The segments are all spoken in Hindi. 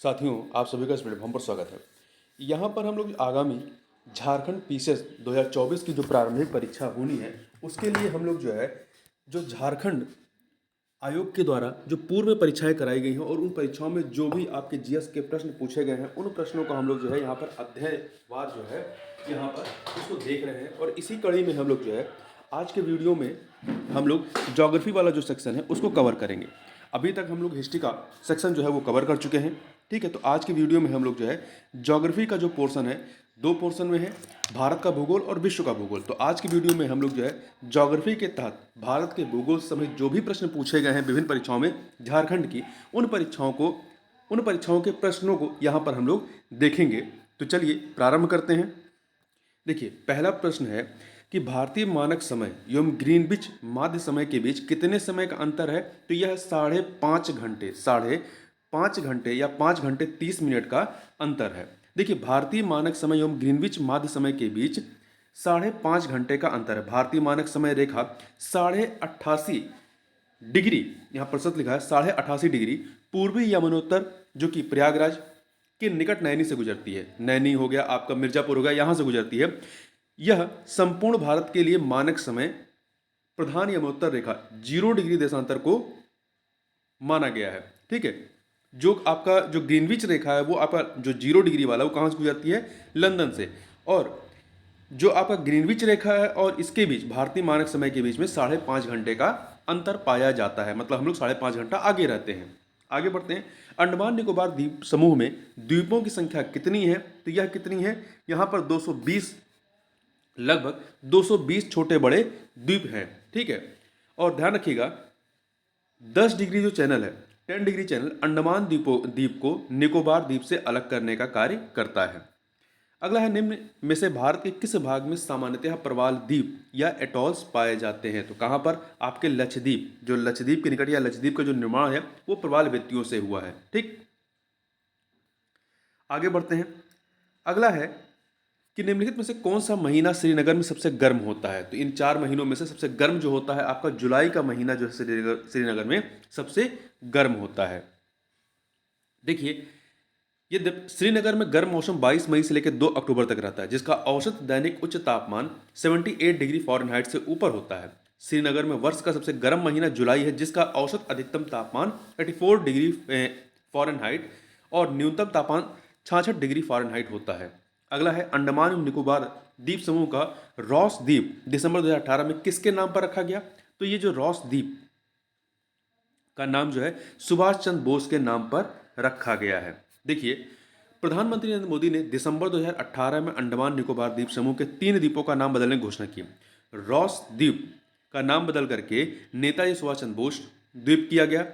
साथियों, आप सभी का इस प्लेटफॉर्म पर स्वागत है। यहाँ पर हम लोग आगामी झारखंड पीसीएस 2024 की जो प्रारंभिक परीक्षा होनी है, उसके लिए हम लोग जो है, जो झारखंड आयोग के द्वारा जो पूर्व में परीक्षाएं कराई गई हैं और उन परीक्षाओं में जो भी आपके जीएस के प्रश्न पूछे गए हैं, उन प्रश्नों को हम लोग जो है यहाँ पर अध्यायवार जो है यहाँ पर उसको देख रहे हैं। और इसी कड़ी में हम लोग जो है आज के वीडियो में हम लोग ज्योग्राफी वाला जो सेक्शन है उसको कवर करेंगे। अभी तक हम लोग हिस्ट्री का सेक्शन जो है वो कवर कर चुके हैं, ठीक है। तो आज की वीडियो में हम लोग जो है ज्योग्राफी का जो पोर्शन है, दो पोर्शन में है, भारत का भूगोल और विश्व का भूगोल। तो आज की वीडियो में हम लोग जो है ज्योग्राफी के तहत भारत के भूगोल समेत जो भी प्रश्न पूछे गए हैं विभिन्न परीक्षाओं में झारखंड की, उन परीक्षाओं के प्रश्नों को यहाँ पर हम लोग देखेंगे। तो चलिए प्रारंभ करते हैं। देखिए, पहला प्रश्न है कि भारतीय मानक समय एवं ग्रीनविच माध्य समय के बीच कितने समय का अंतर है? तो यह 5.5 घंटे या 5 घंटे 30 मिनट का अंतर है। देखिए, भारतीय मानक समय एवं ग्रीनविच माध्य समय के बीच 5.5 घंटे का अंतर है। भारतीय मानक समय रेखा 88.5 डिग्री, यहाँ प्रतिशत लिखा है 88.5 डिग्री पूर्वी यमुनोत्तर जो कि प्रयागराज के निकट नैनी से गुजरती है। नैनी हो गया, आपका मिर्जापुर हो गया, यहाँ से गुजरती है। यह संपूर्ण भारत के लिए मानक समय प्रधान यमुनोत्तर रेखा 0 डिग्री देशांतर को माना गया है, ठीक है। जो आपका जो ग्रीनविच रेखा है वो आपका जो 0 डिग्री वाला वो कहाँ से गुजरती है? लंदन से। और जो आपका ग्रीनविच रेखा है और इसके बीच भारतीय मानक समय के बीच में 5.5 घंटे का अंतर पाया जाता है, मतलब हम लोग 5.5 घंटा आगे रहते हैं। आगे बढ़ते हैं। अंडमान निकोबार द्वीप समूह में द्वीपों की संख्या कितनी है? तो यह कितनी है? यहाँ पर 220, लगभग 220 छोटे बड़े द्वीप हैं, ठीक है। और ध्यान रखिएगा 10 डिग्री जो चैनल है, 10 डिग्री चैनल अंडमान द्वीप को निकोबार द्वीप से अलग करने का कार्य करता है। अगला है, निम्न में से भारत के किस भाग में सामान्यतः प्रवाल द्वीप या एटॉल्स पाए जाते हैं? तो कहाँ पर? आपके लक्षद्वीप, जो लक्षद्वीप के निकट या लक्षद्वीप का जो निर्माण है वो प्रवाल व्यक्तियों से हुआ है, ठीक। आगे बढ़ते हैं। अगला है कि निम्नलिखित में से कौन सा महीना श्रीनगर में सबसे गर्म होता है? तो इन 4 महीनों में से सबसे गर्म जो होता है आपका जुलाई का महीना जो है श्रीनगर में सबसे गर्म होता है। देखिए, ये श्रीनगर में गर्म मौसम 22 मई से लेकर 2 अक्टूबर तक रहता है, जिसका औसत दैनिक उच्च तापमान 78 डिग्री फ़ारेनहाइट से ऊपर होता है। श्रीनगर में वर्ष का सबसे गर्म महीना जुलाई है, जिसका औसत अधिकतम तापमान 84 डिग्री फ़ारेनहाइट और न्यूनतम तापमान 66 डिग्री फ़ारेनहाइट होता है। अगला है, अंडमान एवं निकोबार द्वीप समूह का रॉस द्वीप दिसंबर 2018 में किसके नाम पर रखा गया? तो ये जो रॉस द्वीप का नाम जो है सुभाष चंद्र बोस के नाम पर रखा गया है। देखिए, प्रधानमंत्री नरेंद्र मोदी ने दिसंबर 2018 में अंडमान निकोबार द्वीप समूह के 3 द्वीपों का नाम बदलने की घोषणा की। रॉस द्वीप का नाम बदल करके नेताजी सुभाष चंद्र बोस द्वीप किया गया।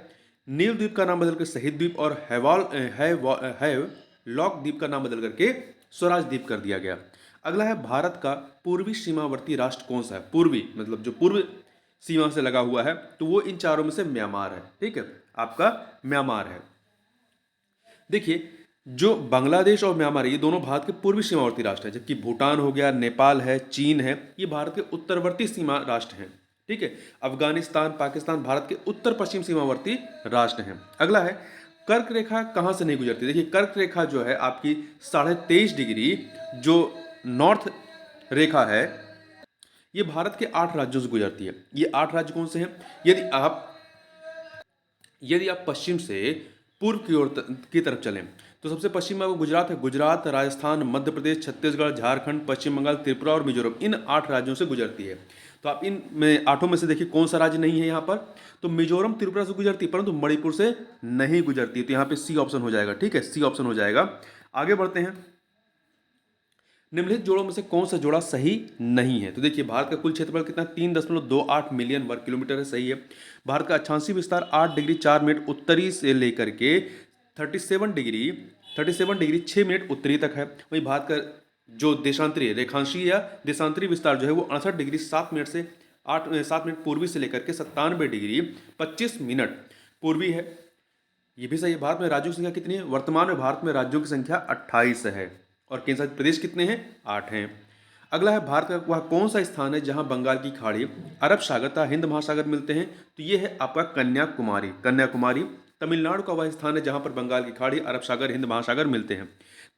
नील द्वीप का नाम बदलकर शहीद द्वीप और हैवलॉक द्वीप का नाम बदल करके स्वराज द्वीप कर दिया गया। अगला है, भारत का पूर्वी सीमावर्ती राष्ट्र कौन सा है? पूर्वी मतलब जो पूर्व सीमा से लगा हुआ है, तो वो इन चारों में से म्यांमार है, ठीक है, आपका म्यांमार है। देखिए, जो बांग्लादेश और म्यांमार ये दोनों भारत के पूर्वी सीमावर्ती राष्ट्र हैं, जबकि भूटान हो गया, नेपाल है, चीन है, ये भारत के उत्तरवर्ती सीमा राष्ट्र हैं, ठीक है। अफगानिस्तान, पाकिस्तान भारत के उत्तर पश्चिम सीमावर्ती राष्ट्र हैं। अगला है, कर्क रेखा कहाँ से नहीं गुजरती? देखिए, कर्क रेखा जो है आपकी 23.5 डिग्री जो नॉर्थ रेखा है, ये भारत के 8 राज्यों से गुजरती है। ये 8 राज्य कौन से हैं? यदि आप पश्चिम से पूर्व की तरफ चलें तो सबसे पश्चिम में आपको गुजरात है। गुजरात, राजस्थान, मध्य प्रदेश, छत्तीसगढ़, झारखंड, पश्चिम बंगाल, त्रिपुरा और मिजोरम, इन 8 राज्यों से गुजरती है। तो आप इन में 8 में से देखिए कौन सा राज्य नहीं है यहाँ पर? तो मिजोरम त्रिपुरा से गुजरती है, परंतु मणिपुर से नहीं गुजरती। तो यहाँ पे सी ऑप्शन हो जाएगा, ठीक है, सी ऑप्शन हो जाएगा। आगे बढ़ते हैं। निम्नलिखित जोड़ों में से कौन सा जोड़ा सही नहीं है? तो देखिए, भारत का कुल क्षेत्रफल कितना? 3.28 मिलियन वर्ग किलोमीटर है, सही है। भारत का अक्षांशीय विस्तार 8 डिग्री 4 मिनट उत्तरी से लेकर के 37 डिग्री 6 मिनट उत्तरी तक है। वहीं भारत का जो देशांतरीय रेखांशीय या देशांतरीय विस्तार जो है वो 68 डिग्री 7 मिनट से 7 मिनट पूर्वी से लेकर के 97 डिग्री 25 मिनट पूर्वी है। ये भी सही है। भारत में राज्यों की संख्या कितनी है? वर्तमान में भारत में राज्यों की संख्या 28 है और केंद्र शासित प्रदेश कितने हैं? 8 हैं। अगला है, भारत का वह कौन सा स्थान है जहां बंगाल की खाड़ी, अरब सागर तथा हिंद महासागर मिलते हैं? तो ये है आपका कन्याकुमारी। कन्याकुमारी तमिलनाडु का वह स्थान है जहां पर बंगाल की खाड़ी, अरब सागर, हिंद महासागर मिलते हैं।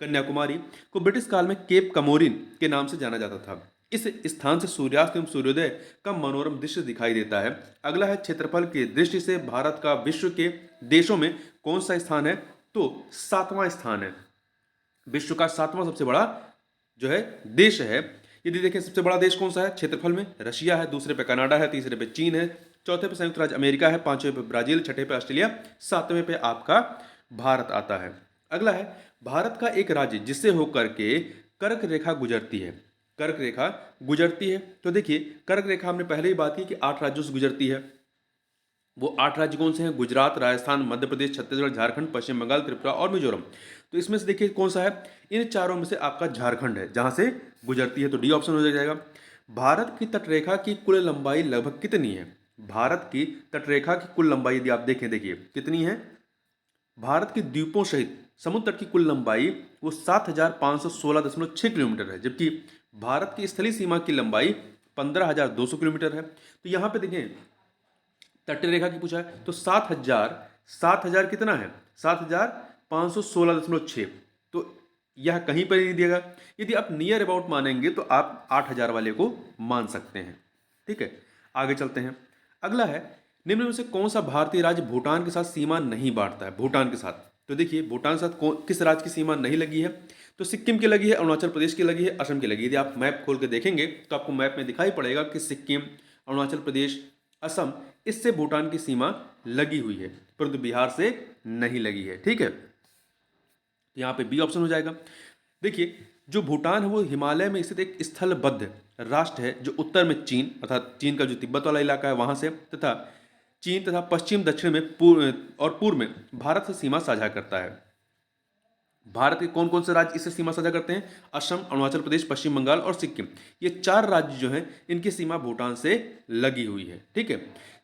कन्याकुमारी को ब्रिटिश काल में केप कमोरिन के नाम से जाना जाता था। इस स्थान से सूर्यास्त एवं सूर्योदय का मनोरम दृश्य दिखाई देता है। अगला है क्षेत्रफल की दृष्टि से भारत का विश्व के देशों में कौन सा स्थान है, तो 7वां स्थान है। विश्व का 7वां सबसे बड़ा जो है देश है। यदि देखें सबसे बड़ा देश कौन सा है क्षेत्रफल में, रशिया है, दूसरे पे कनाडा है, तीसरे पे चीन है, चौथे पे संयुक्त राज्य अमेरिका है, पांचवें पे ब्राजील, छठे पे ऑस्ट्रेलिया, सातवें पे आपका भारत आता है। अगला है भारत का एक राज्य जिससे होकर के कर्क रेखा गुजरती है। कर्क रेखा गुजरती है तो देखिए कर्क रेखा हमने पहले ही बात की कि 8 राज्यों से गुजरती है। वो 8 राज्य कौन से हैं, गुजरात, राजस्थान, मध्य प्रदेश, छत्तीसगढ़, झारखंड, पश्चिम बंगाल, त्रिपुरा और मिजोरम। तो इसमें से देखिए कौन सा है, इन चारों में से आपका झारखंड है जहां से गुजरती है, तो डी ऑप्शन हो जाएगा। भारत की तटरेखा की कुल लंबाई लगभग कितनी है, भारत की तटरेखा की कुल लंबाई यदि आप देखें, देखिए कितनी है, भारत के द्वीपों सहित समुद्र तट की कुल लंबाई वो 7,516.6 किलोमीटर है, जबकि भारत की स्थलीय सीमा की लंबाई 15,200 किलोमीटर है। तो यहाँ पे देखें तट रेखा की पूछा है तो 7,000 कितना है, 7,516.6, तो यह कहीं पर ही नहीं दिएगा। यदि आप नियर अबाउट मानेंगे तो आप 8,000 वाले को मान सकते हैं। ठीक है, आगे चलते हैं। अगला है निम्न में से कौन सा भारतीय राज्य भूटान के साथ सीमा नहीं बांटता है, भूटान के साथ। तो देखिए भूटान के साथ किस राज्य की सीमा नहीं लगी है, तो सिक्किम की लगी है, अरुणाचल प्रदेश की लगी है, असम की लगी है। यदि आप मैप खोल के देखेंगे तो आपको मैप में दिखाई पड़ेगा कि सिक्किम, अरुणाचल प्रदेश, असम, इससे भूटान की सीमा लगी हुई है, परंतु बिहार से नहीं लगी है। ठीक है, यहाँ पे बी ऑप्शन हो जाएगा। देखिए जो भूटान है वो हिमालय में स्थित एक स्थलबद्ध राष्ट्र है जो उत्तर में चीन अर्थात चीन का जो तिब्बत वाला इलाका है वहां से, तथा चीन तथा पश्चिम दक्षिण में पूर्व में भारत से सीमा साझा करता है। भारत के कौन कौन से राज्य इससे सीमा साझा करते हैं, असम, अरुणाचल प्रदेश, पश्चिम बंगाल और सिक्किम। ये 4 राज्य जो हैं इनकी सीमा भूटान से लगी हुई है। ठीक है,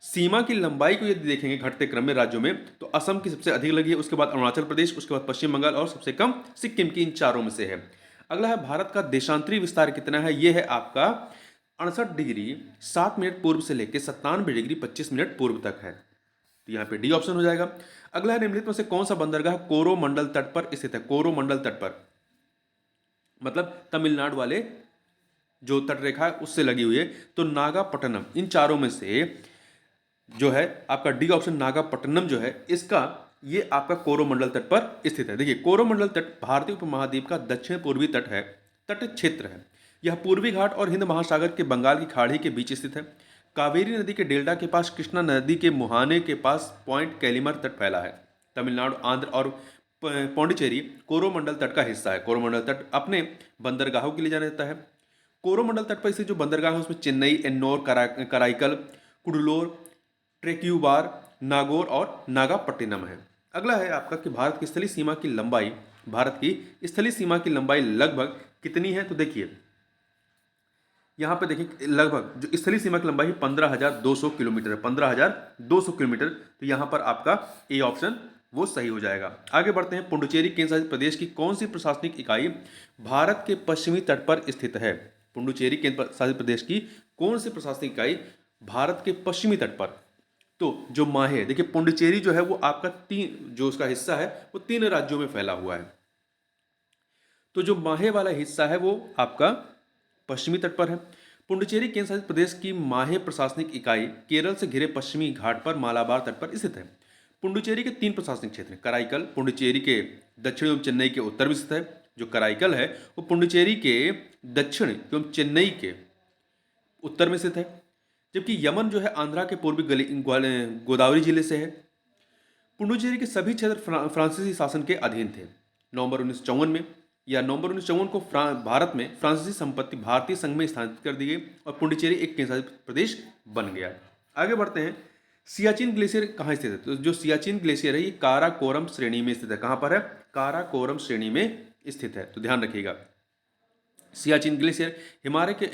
सीमा की लंबाई को यदि देखेंगे घटते क्रम में राज्यों में तो असम की सबसे अधिक लगी है, उसके बाद अरुणाचल प्रदेश, उसके बाद पश्चिम बंगाल और सबसे कम सिक्किम की, इन चारों में से है। अगला है भारत का देशांतरी विस्तार कितना है, यह है आपका 68 डिग्री 7 मिनट पूर्व से लेकर 97 डिग्री 25 मिनट पूर्व तक है, तो यहाँ पे डी ऑप्शन हो जाएगा। अगला है निम्नलिखित में से कौन सा बंदरगाह कोरोमंडल तट पर स्थित है, कोरोमंडल तट पर मतलब तमिलनाडु वाले जो तट रेखा है उससे लगी हुई है, तो नागापट्टनम। इन चारों में से जो है आपका डी ऑप्शन नागापट्टनम जो है इसका ये आपका कोरोमंडल तट पर स्थित है। देखिए कोरोमंडल तट भारतीय उपमहाद्वीप का दक्षिण पूर्वी तट है, तट क्षेत्र है। यह पूर्वी घाट और हिंद महासागर के बंगाल की खाड़ी के बीच स्थित है। कावेरी नदी के डेल्टा के पास, कृष्णा नदी के मुहाने के पास पॉइंट कैलिमर तट फैला है। तमिलनाडु, आंध्र और पौंडीचेरी कोरोमंडल तट का हिस्सा है। कोरोमंडल तट अपने बंदरगाहों के लिए जाना जाता है। कोरोमंडल तट पर स्थित जो बंदरगाह है उसमें चेन्नई, एन्नोर, कराईकल, कुडलोर, ट्रेक्यूबार, नागौर और नागापट्टिनम है। अगला है आपका कि भारत की स्थलीय सीमा की लंबाई, भारत की स्थलीय सीमा की लंबाई लगभग कितनी है, तो देखिए यहाँ पे देखिए लगभग जो स्थलीय सीमा की लंबाई 15,200 किलोमीटर है, 15,200 किलोमीटर, तो यहाँ पर आपका ए ऑप्शन वो सही हो जाएगा। आगे बढ़ते हैं। पुडुचेरी केंद्र शासित प्रदेश की कौन सी प्रशासनिक इकाई भारत के पश्चिमी तट पर स्थित है, पुडुचेरी केंद्र शासित प्रदेश की कौन सी प्रशासनिक इकाई भारत के पश्चिमी तट पर, तो जो माहे, देखिए पुडुचेरी जो है वो आपका जो उसका हिस्सा है वो 3 राज्यों में फैला हुआ है, तो जो माहे वाला हिस्सा है वो आपका पश्चिमी तट पर है। पुडुचेरी केंद्र शासित प्रदेश की माहे प्रशासनिक इकाई केरल से घिरे पश्चिमी घाट पर मालाबार तट पर स्थित है। पुडुचेरी के 3 प्रशासनिक क्षेत्र हैं। कराईकल पुडुचेरी के दक्षिण एवं चेन्नई के उत्तर में स्थित है। जो कराईकल है वो पुडुचेरी के दक्षिण एवं चेन्नई के उत्तर में स्थित है, जबकि यमन जो है आंध्रा के पूर्वी गोदावरी जिले से है। पुडुचेरी के सभी क्षेत्र फ्रांसीसी शासन के अधीन थे। नवंबर 1954 में नवंबर 1954 को भारत में फ्रांसीसी संपत्ति भारतीय संघ में स्थानांतरित कर दी गई और पुडुचेरी एक केंद्रशासित प्रदेश बन गया। आगे बढ़ते हैं। सियाचिन ग्लेशियर कहाँ स्थित है, तो जो सियाचिन ग्लेशियर है ये काराकोरम श्रेणी में स्थित है। कहाँ पर है, काराकोरम श्रेणी में स्थित है, तो ध्यान रखिएगा। सियाचिन ग्लेशियर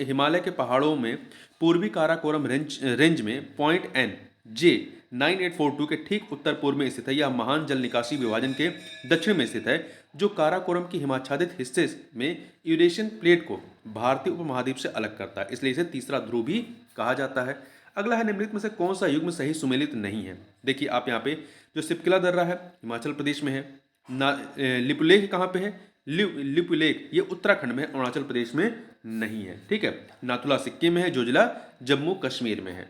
हिमालय के पहाड़ों में पूर्वी काराकोरम रेंज में पॉइंट एन जे 9842 के ठीक उत्तर पूर्व में स्थित है। यह महान जल निकासी विभाजन के दक्षिण में स्थित है, जो काराकोरम की हिमाच्छादित हिस्से में यूरेशियन प्लेट को भारतीय उपमहाद्वीप से अलग करता है, इसलिए इसे तीसरा ध्रुव भी कहा जाता है। अगला है निम्नलिखित में से कौन सा युग्म सही सुमेलित नहीं है। देखिए आप यहाँ पे जो सिपकिला दर्रा है हिमाचल प्रदेश में है, लिपुलेख कहाँ पे है, लिपुलेख ये उत्तराखंड में है, अरुणाचल प्रदेश में नहीं है। ठीक है, नाथुला सिक्किम में है, जोजिला जम्मू कश्मीर में है।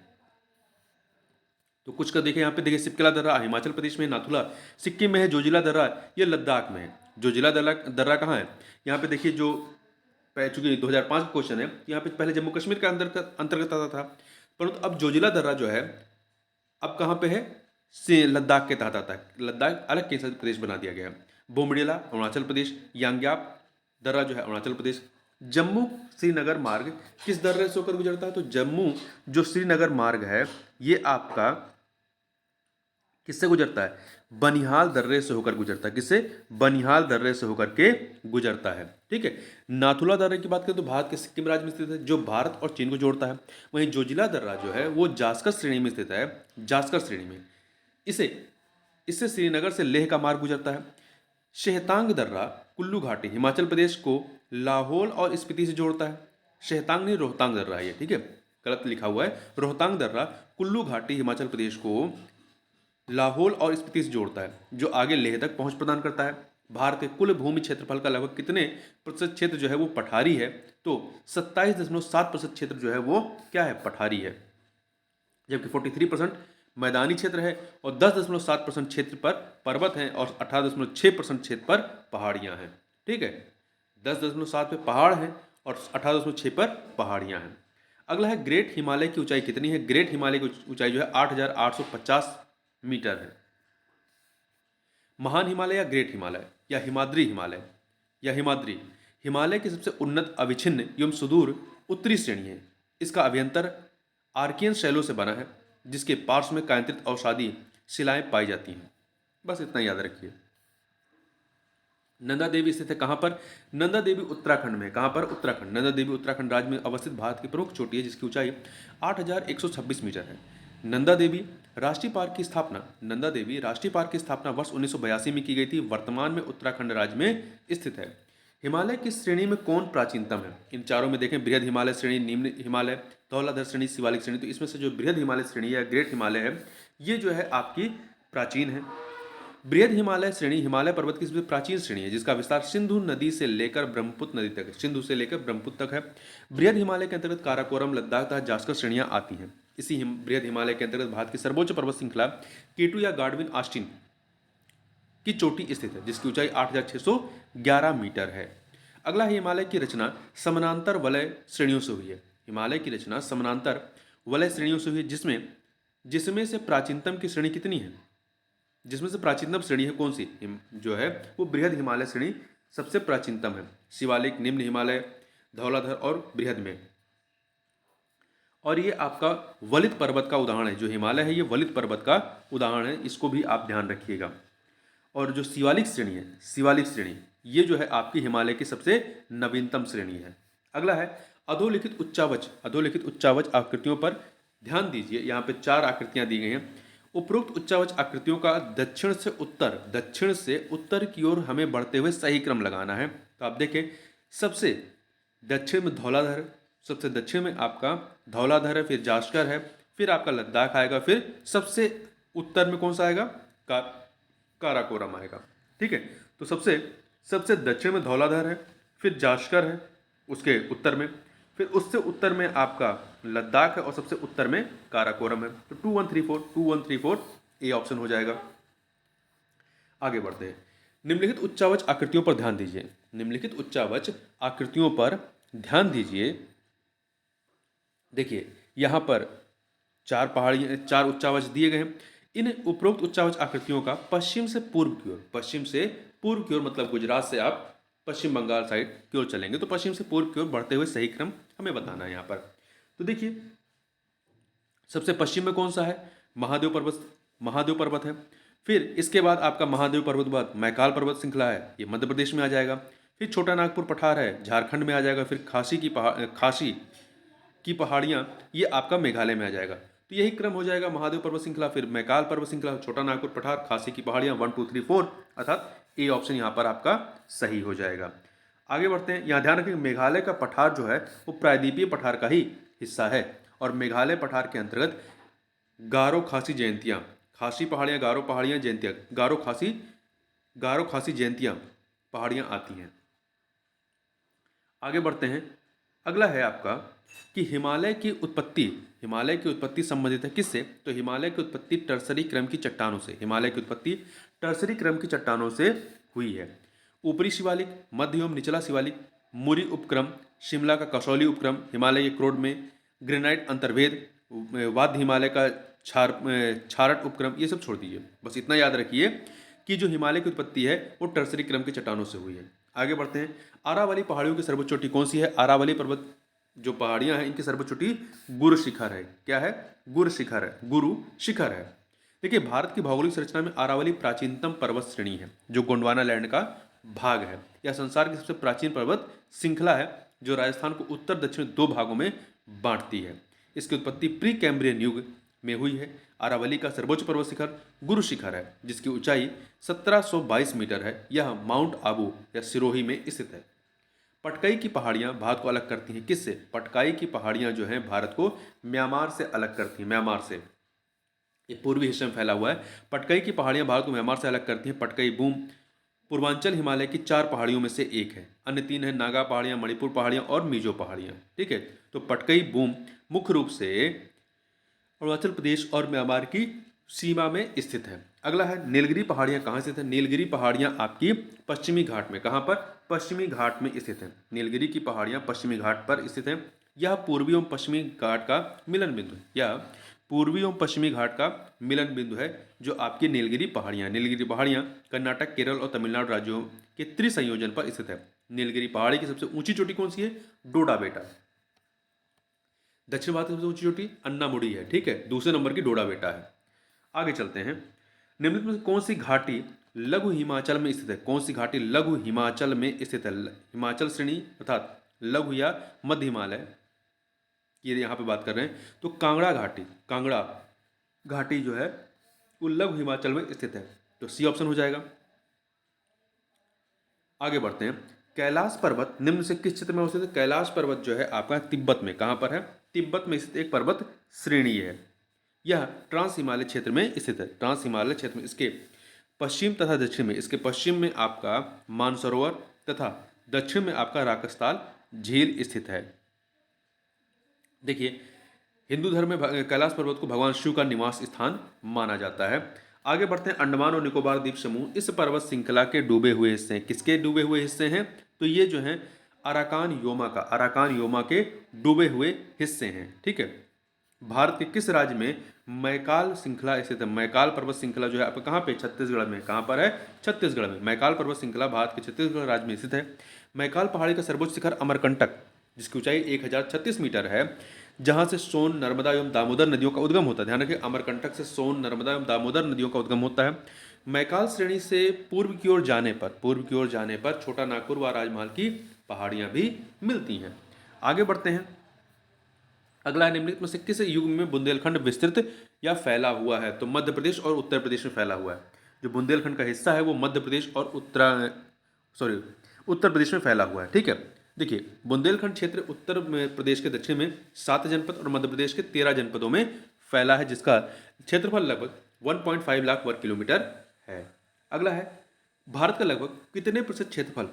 तो कुछ का देखिए यहाँ पे देखिए सिपकिला दर्रा हिमाचल प्रदेश में, नाथुला सिक्किम में है, जोजिला दर्रा ये लद्दाख में है। जोजिला दर्रा कहाँ है, यहाँ पे देखिए जो चूंकि 2005 का क्वेश्चन है, यहाँ पे पहले जम्मू कश्मीर का अंतर्गत आता था, परंतु अब जोजिला दर्रा जो है अब कहाँ पे है, से लद्दाख के तहत आता है। लद्दाख अलग केंद्र शासित प्रदेश बना दिया गया है। बोमडिला अरुणाचल प्रदेश, यांग्याप दर्रा जो है अरुणाचल प्रदेश। जम्मू श्रीनगर मार्ग किस दर्रे से होकर गुजरता है, तो जम्मू जो श्रीनगर मार्ग है ये आपका किससे गुजरता है, बनिहाल दर्रे से होकर गुजरता है। किससे, बनिहाल दर्रे से होकर के गुजरता है। ठीक है, नाथुला दर्रे की बात करें तो भारत के सिक्किम राज्य में स्थित है, जो भारत और चीन को जोड़ता है। वहीं जोजिला दर्रा जो है वो जास्कर श्रेणी में स्थित है, जास्कर श्रेणी में। इससे श्रीनगर से लेह का मार्ग गुजरता है। शेहतांग दर्रा कुल्लू घाटी हिमाचल प्रदेश को लाहौल और स्पीति से जोड़ता है। शेहतांग नहीं, रोहतांग दर्रा है ये, ठीक है, गलत लिखा हुआ है। रोहतांग दर्रा कुल्लू घाटी हिमाचल प्रदेश को लाहौल और स्पीति से जोड़ता है, जो आगे लेह तक पहुंच प्रदान करता है। भारत के कुल भूमि क्षेत्रफल का लगभग कितने प्रतिशत क्षेत्र जो है वो पठारी है, तो 27.7% क्षेत्र जो है वो क्या है, पठारी है। जबकि 43% मैदानी क्षेत्र है और 10.7% क्षेत्र पर पर्वत हैं और 18.6% क्षेत्र पर पहाड़ियां हैं। ठीक है, 10.7 पे पहाड़ हैं और 18.6 पर पहाड़ियां हैं। अगला है ग्रेट हिमालय की ऊंचाई कितनी है। ग्रेट हिमालय की ऊंचाई जो है 8,850 मीटर है। महान हिमालय या ग्रेट हिमालय या हिमाद्री हिमालय या हिमाद्री हिमालय की सबसे उन्नत अविच्छिन्न एवं सुदूर उत्तरी श्रेणी है। इसका अभ्यंतर आर्कियन शैलों से बना है, जिसके पार्श्व में कायांतरित अवसादी शिलाएं पाई जाती हैं। बस इतना याद रखिए। नंदा देवी स्थित है कहाँ पर, नंदा देवी उत्तराखंड में। कहाँ पर, उत्तराखंड। नंदा देवी उत्तराखंड राज्य में अवस्थित भारत की प्रमुख चोटी है, जिसकी ऊंचाई 8,126 मीटर है। नंदा देवी राष्ट्रीय पार्क की स्थापना, नंदा देवी राष्ट्रीय पार्क की स्थापना वर्ष 1982 में की गई थी। वर्तमान में उत्तराखंड राज्य में स्थित है। हिमालय की श्रेणी में कौन प्राचीनतम है। इन चारों में देखें, बृहद हिमालय श्रेणी, निम्न हिमालय, धौलाधर श्रेणी, शिवालिक श्रेणी। तो इसमें से जो बृहद हिमालय श्रेणी है, ग्रेट हिमालय है, ये जो है आपकी प्राचीन है। बृहद हिमालय श्रेणी हिमालय पर्वत की सबसे प्राचीन श्रेणी है, जिसका विस्तार सिंधु नदी से लेकर ब्रह्मपुत्र नदी तक है। सिंधु से लेकर ब्रह्मपुत्र तक है। बृहद हिमालय के अंतर्गत काराकोरम, लद्दाख तथा जास्कर श्रेणियां आती हैं। इसी बृहद हिमालय के अंतर्गत भारत की सर्वोच्च पर्वत श्रृंखला केटू या गाडविन आस्टिन की चोटी स्थित है, जिसकी ऊंचाई 8,611 मीटर है। अगला है हिमालय की रचना समानांतर वलय श्रेणियों से हुई है। हिमालय की रचना समानांतर वलय श्रेणियों से हुई है, जिसमें से प्राचीनतम की श्रेणी कितनी है, जिसमें से प्राचीनतम श्रेणी है कौन सी, जो है वो बृहद हिमालय श्रेणी सबसे प्राचीनतम है। शिवालिक, निम्न हिमालय, धौलाधर और बृहद में। और ये आपका वलित पर्वत का उदाहरण है। जो हिमालय है ये वलित पर्वत का उदाहरण है, इसको भी आप ध्यान रखिएगा। और जो शिवालिक श्रेणी है, शिवालिक श्रेणी ये जो है आपकी हिमालय की सबसे नवीनतम श्रेणी है। अगला है अधोलिखित उच्चावच। अधोलिखित उच्चावच आकृतियों पर ध्यान दीजिए। यहाँ पे 4 आकृतियां दी गई हैं। उपरोक्त उच्चावच आकृतियों का दक्षिण से उत्तर की ओर हमें बढ़ते हुए सही क्रम लगाना है। तो आप देखें, सबसे दक्षिण में धौलाधर, सबसे दक्षिण में आपका धौलाधर है, फिर जास्कर है, फिर आपका लद्दाख आएगा, फिर सबसे उत्तर में कौन सा आएगा, काराकोरम आएगा। ठीक है, तो सबसे दक्षिण में धौलाधर है, फिर जास्कर है उसके उत्तर में, फिर उससे उत्तर में आपका लद्दाख है और सबसे उत्तर में काराकोरम है। तो 2134 ए ऑप्शन हो जाएगा। आगे बढ़ते हैं। निम्नलिखित उच्चावच आकृतियों पर ध्यान दीजिए। निम्नलिखित उच्चावच आकृतियों पर ध्यान दीजिए। देखिए यहाँ पर 4 उच्चावच दिए गए हैं। इन उपरोक्त उच्चावच आकृतियों का पश्चिम से पूर्व की ओर मतलब गुजरात से आप पश्चिम बंगाल साइड की ओर चलेंगे, तो पश्चिम से पूर्व की ओर बढ़ते हुए सही क्रम हमें बताना है यहाँ पर। तो देखिए सबसे पश्चिम में कौन सा है, महादेव पर्वत है। फिर इसके बाद आपका महादेव पर्वत बाद मैकाल पर्वत श्रृंखला है, ये मध्य प्रदेश में आ जाएगा। फिर छोटा नागपुर पठार है, झारखंड में आ जाएगा। फिर खासी की पहाड़ियाँ, ये आपका मेघालय में आ जाएगा। तो यही क्रम हो जाएगा, महादेव पर्वत श्रृंखला, फिर मैकाल पर्वत श्रृंखला, छोटा नागपुर पठार, खासी की पहाड़ियाँ, 1 2 3 4, अर्थात ए ऑप्शन यहाँ पर आपका सही हो जाएगा। आगे बढ़ते हैं। यहाँ ध्यान रखें, मेघालय का पठार जो है वो प्रायद्वीपीय पठार का ही हिस्सा है और मेघालय पठार के अंतर्गत गारो खासी जयंतियाँ, खासी पहाड़ियाँ, गारो पहाड़ियाँ, जयंतियाँ, गारो खासी जयंतियाँ पहाड़ियाँ आती हैं। आगे बढ़ते हैं। अगला है आपका कि हिमालय की उत्पत्ति संबंधित है किससे? तो हिमालय की उत्पत्ति टर्सरी क्रम की चट्टानों से, हिमालय की उत्पत्ति टर्सरी क्रम की चट्टानों से हुई है। ऊपरी शिवालिक, मध्य एवं निचला शिवालिक, मुरी उपक्रम, शिमला का कसौली उपक्रम, हिमालय के क्रोड में ग्रेनाइट अंतर्भेद, वाद्य हिमालय का छारट उपक्रम, ये सब छोड़ दीजिए। बस इतना याद रखिए कि जो हिमालय की उत्पत्ति है वो टर्सरी क्रम की चट्टानों से हुई है। आगे बढ़ते हैं। आरावली पहाड़ियों की सर्वोच्च चोटी कौन सी है? आरावली पर्वत जो पहाड़ियां हैं इनकी सर्वोच्च चोटी गुरु शिखर है। क्या है? गुरु शिखर है, गुरु शिखर है। देखिए, भारत की भौगोलिक संरचना में आरावली प्राचीनतम पर्वत श्रेणी है जो गोंडवाना लैंड का भाग है। यह संसार की सबसे प्राचीन पर्वत श्रृंखला है जो राजस्थान को उत्तर दक्षिण दो भागों में बांटती है। इसकी उत्पत्ति प्री कैम्ब्रियन युग में हुई है। अरावली का सर्वोच्च पर्वत शिखर गुरु शिखर है जिसकी ऊंचाई 1722 मीटर है। यह माउंट आबू या सिरोही में स्थित है। पटकाई की पहाड़ियां भारत को अलग करती हैं किससे? पटकाई की पहाड़ियां जो हैं भारत को म्यांमार से अलग करती हैं, म्यांमार से। ये पूर्वी हिस्से में फैला हुआ है। पटकाई की पहाड़ियां भारत को म्यांमार से अलग करती हैं। पटकाई बूम पूर्वांचल हिमालय की 4 पहाड़ियों में से एक है। अन्य 3 है नागा पहाड़ियां, मणिपुर पहाड़ियां और मिजो पहाड़ियां। ठीक है, तो पटकाई बूम मुख्य रूप से अरुणाचल प्रदेश और म्यांमार की सीमा में स्थित है। अगला है नीलगिरी पहाड़ियां कहाँ स्थित है? नीलगिरी पहाड़ियां आपकी पश्चिमी घाट में, कहाँ पर? पश्चिमी घाट में स्थित है। नीलगिरी की पहाड़ियां पश्चिमी घाट पर स्थित है। यह पूर्वी एवं पश्चिमी घाट का मिलन बिंदु है। यह पूर्वी एवं पश्चिमी घाट का मिलन बिंदु है जो आपकी नीलगिरी पहाड़ियां कर्नाटक, केरल और तमिलनाडु राज्यों के त्रिसंयोजन पर स्थित है। नीलगिरी पहाड़ी की सबसे ऊंची चोटी कौन सी है? डोडा बेटा। दक्षिण भारत की सबसे ऊंची चोटी अन्नामुडी है। ठीक है, दूसरे नंबर की डोडा बेटा है। आगे चलते हैं। निम्नलिखित में से कौन सी घाटी लघु हिमाचल में स्थित है? कौन सी घाटी लघु हिमाचल में स्थित है? हिमाचल श्रेणी अर्थात लघु या मध्य हिमालय, ये यहाँ पे बात कर रहे हैं। तो कांगड़ा घाटी जो है वो लघु हिमाचल में स्थित है। तो सी ऑप्शन हो जाएगा। आगे बढ़ते हैं। कैलाश पर्वत निम्न से किस क्षेत्र में स्थित है? कैलाश पर्वत जो है आपका तिब्बत में, कहां पर है? तिब्बत में स्थित एक पर्वत श्रेणी है। यह ट्रांस हिमालय क्षेत्र में स्थित है। ट्रांस हिमालय क्षेत्र में इसके पश्चिम तथा दक्षिण में, इसके पश्चिम में आपका मानसरोवर तथा दक्षिण में आपका राकस्ताल झील स्थित है। देखिए, हिंदू धर्म में कैलाश पर्वत को भगवान शिव का निवास स्थान माना जाता है। आगे बढ़ते हैं। अंडमान और निकोबार द्वीप समूह इस पर्वत श्रृंखला के डूबे हुए हिस्से हैं। किसके डूबे हुए हिस्से हैं? तो ये जो हैं अराकान योमा के डूबे हुए हिस्से हैं। ठीक है, भारत के किस राज्य में मैकाल श्रृंखला स्थित है? मैकाल पर्वत श्रृंखला जो है आपका कहाँ पे? छत्तीसगढ़ में। कहाँ पर है? छत्तीसगढ़ में। मैकाल पर्वत श्रृंखला भारत के छत्तीसगढ़ राज्य में स्थित है। मैकाल पहाड़ी का सर्वोच्च शिखर अमरकंटक जिसकी ऊंचाई 1036 मीटर है, जहां से सोन, नर्मदा एवं दामोदर नदियों का उद्गम होता है। ध्यान रखिए, अमरकंटक से सोन, नर्मदा एवं दामोदर नदियों का उद्गम होता है। मैकाल श्रेणी से पूर्व की ओर जाने पर छोटा नागपुर व राजमहल की पहाड़ियां भी मिलती हैं। आगे बढ़ते हैं। अगला निम्नलिखित में से किस युग में बुंदेलखंड विस्तृत या फैला हुआ है? तो मध्य प्रदेश और उत्तर प्रदेश में फैला हुआ है। जो बुंदेलखंड का हिस्सा है वो मध्य प्रदेश और उत्तर प्रदेश में फैला हुआ है। ठीक है, देखिए, बुंदेलखंड क्षेत्र उत्तर प्रदेश के दक्षिण में 7 जनपद और मध्य प्रदेश के 13 जनपदों में फैला है जिसका क्षेत्रफल लगभग 1.5 लाख वर्ग किलोमीटर है। अगला है भारत का लगभग कितने प्रतिशत क्षेत्रफल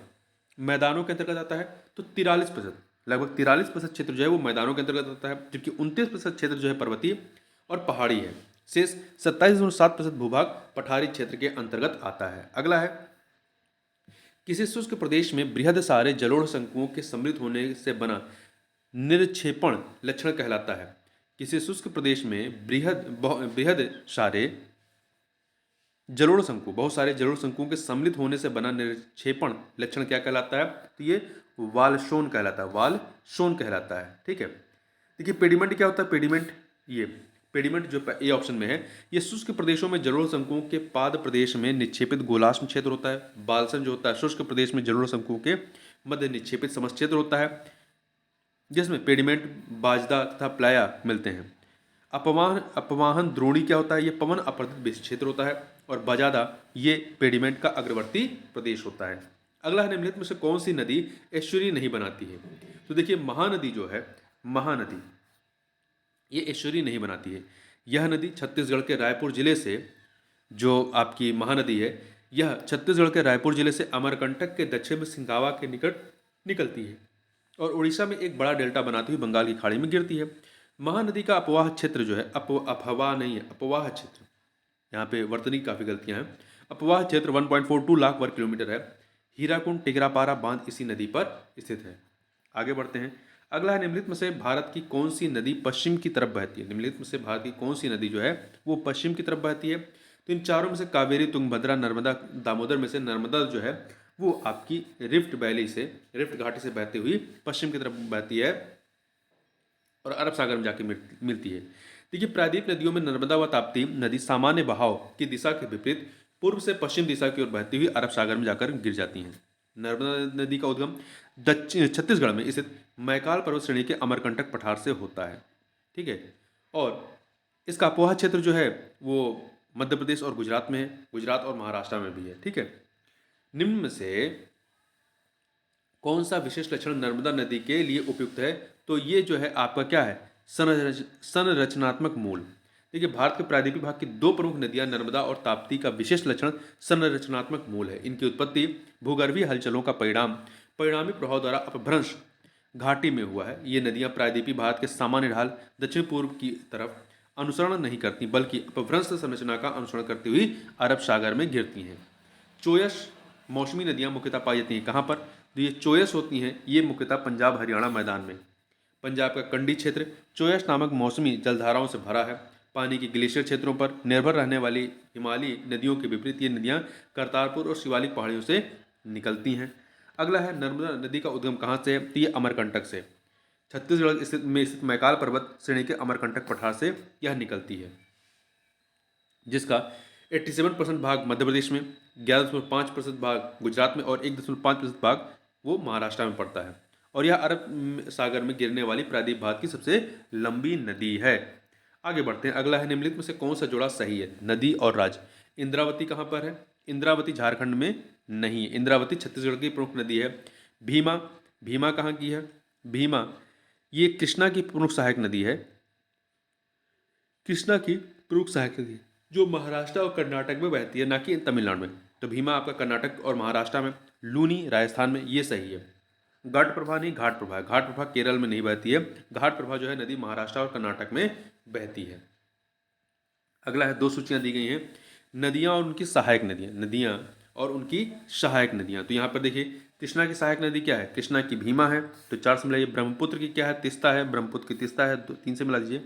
मैदानों के अंतर्गत आता है? तो 43%, लगभग 43% क्षेत्र जो है वो मैदानों के अंतर्गत आता है, जबकि 29% क्षेत्र जो है पर्वतीय और पहाड़ी है। शेष 27.7% भूभाग पठारी क्षेत्र के अंतर्गत आता है। अगला है किसी शुष्क प्रदेश में बृहद सारे जलोढ़ शंकुओं के सम्मिलित होने से बना निरक्षेपण लक्षण कहलाता है। किसी शुष्क प्रदेश में बृहद सारे जलोढ़ शंकु, बहुत सारे जलोढ़ शंकुओं के सम्मिलित होने से बना निरक्षेपण लक्षण क्या कहलाता है? तो ये वालशोन कहलाता है। ठीक है, देखिए पेडिमेंट क्या होता है? पेडिमेंट जो ए ऑप्शन में है, ये शुष्क प्रदेशों में जलोढ़ शंकुओं के पाद प्रदेश में निक्षेपित गोलाश्म क्षेत्र होता है। बालसन जो होता है शुष्क प्रदेश में जलोढ़ शंकुओं के मध्य निक्षेपित समस्त क्षेत्र होता है जिसमें पेडिमेंट, बाजदा तथा प्लाया मिलते हैं। अपवाहन द्रोणी क्या होता है? ये पवन अपवर्तित बेस क्षेत्र होता है। और बजादा ये पेडिमेंट का अग्रवर्ती प्रदेश होता है। अगला है निम्नलिखित में से कौन सी नदी एस्चुरी नहीं बनाती है? तो देखिए, महानदी जो है, महानदी ये एस्चुरी नहीं बनाती है। यह नदी छत्तीसगढ़ के रायपुर जिले से, जो आपकी महानदी है, यह छत्तीसगढ़ के रायपुर जिले से अमरकंटक के दक्षिण में सिंगावा के निकट निकलती है और उड़ीसा में एक बड़ा डेल्टा बनाती हुई बंगाल की खाड़ी में गिरती है। महानदी का अपवाह क्षेत्र जो है, अपवाह नहीं है, अपवाह क्षेत्र, यहाँ पे वर्तनी की काफ़ी गलतियाँ हैं। अपवाह क्षेत्र 1.42 लाख वर्ग किलोमीटर है। हीराकुंड टिकरापारा बांध इसी नदी पर स्थित है। आगे बढ़ते हैं। अगला है, निम्नलिखित में से भारत की कौन सी नदी पश्चिम की तरफ बहती है? निम्नलिखित में से भारत की कौन सी नदी जो है वो पश्चिम की तरफ बहती है? तो इन चारों में से कावेरी, तुंगभद्रा, नर्मदा, दामोदर में से नर्मदा जो है वो आपकी रिफ्ट वैली से, रिफ्ट घाटी से बहती हुई पश्चिम की तरफ बहती है और अरब सागर में जाके मिलती है। देखिए, प्रायद्वीप नदियों में नर्मदा व ताप्ती नदी सामान्य बहाव की दिशा के विपरीत पूर्व से पश्चिम दिशा की ओर बहती हुई अरब सागर में जाकर गिर जाती हैं। नर्मदा नदी का उद्गम दक्षिण छत्तीसगढ़ में स्थित मैकाल पर्वत श्रेणी के अमरकंटक पठार से होता है। ठीक है, और इसका अपवाह क्षेत्र जो है वो मध्य प्रदेश और गुजरात में है, गुजरात और महाराष्ट्र में भी है। ठीक है, निम्न में से कौन सा विशेष लक्षण नर्मदा नदी के लिए उपयुक्त है? तो ये जो है आपका क्या है, संरचनात्मक मूल। देखिए, भारत के प्रायद्वीपीय भाग की दो प्रमुख नदियां नर्मदा और ताप्ती का विशेष लक्षण संरचनात्मक मूल है। इनकी उत्पत्ति भूगर्भीय हलचलों का परिणामी प्रभाव द्वारा अपभ्रंश घाटी में हुआ है। ये नदियां प्रायद्वीपीय भारत के सामान्य ढाल दक्षिण पूर्व की तरफ अनुसरण नहीं करती, बल्कि अपभ्रंश संरचना का अनुसरण करती हुई अरब सागर में गिरती हैं। चोयस मौसमी नदियां मुख्यतः पाई जाती हैं कहाँ पर? तो ये चोयस होती हैं, ये मुख्यतः पंजाब हरियाणा मैदान में। पंजाब का कंडी क्षेत्र चोयस नामक मौसमी जलधाराओं से भरा है। पानी की ग्लेशियर क्षेत्रों पर निर्भर रहने वाली हिमालयी नदियों के विपरीत ये नदियां करतारपुर और शिवालिक पहाड़ियों से निकलती हैं। अगला है, नर्मदा नदी का उद्गम कहाँ से है? तो ये अमरकंटक से, छत्तीसगढ़ स्थित मैकाल पर्वत श्रेणी के अमरकंटक पठार से यह निकलती है, जिसका 87% भाग मध्य प्रदेश में, 11.5% भाग गुजरात में और 1.5% भाग वो महाराष्ट्र में पड़ता है। और यह अरब सागर में गिरने वाली प्रायद्वीप भारत की सबसे लंबी नदी है। आगे बढ़ते हैं। अगला है, निम्नलिखित में से कौन सा जोड़ा सही है? नदी और राज्य। इंद्रावती कहाँ पर है? इंद्रावती झारखंड में नहीं है। इंद्रावती छत्तीसगढ़ की प्रमुख नदी है। भीमा, भीमा कहाँ की है? भीमा ये कृष्णा की प्रमुख सहायक नदी है। कृष्णा की प्रमुख सहायक नदी जो महाराष्ट्र और कर्नाटक में बहती है, ना कि तमिलनाडु में। तो भीमा आपका कर्नाटक और महाराष्ट्र में, लूनी राजस्थान में, ये सही है। घाट प्रभा नहीं, घाट प्रभा है। घाट प्रभा केरल में नहीं बहती है। घाट प्रभा जो है नदी महाराष्ट्र और कर्नाटक में बहती है। अगला है, दो सूचियां दी गई हैं, नदियां और उनकी सहायक नदियां, नदियां और उनकी सहायक नदियां। तो यहाँ पर देखिए, कृष्णा की सहायक नदी क्या है? कृष्णा की भीमा है, तो 4 से मिलाइए। ब्रह्मपुत्र की क्या है? तिस्ता है। ब्रह्मपुत्र की तिस्ता है, 3 से मिला दीजिए।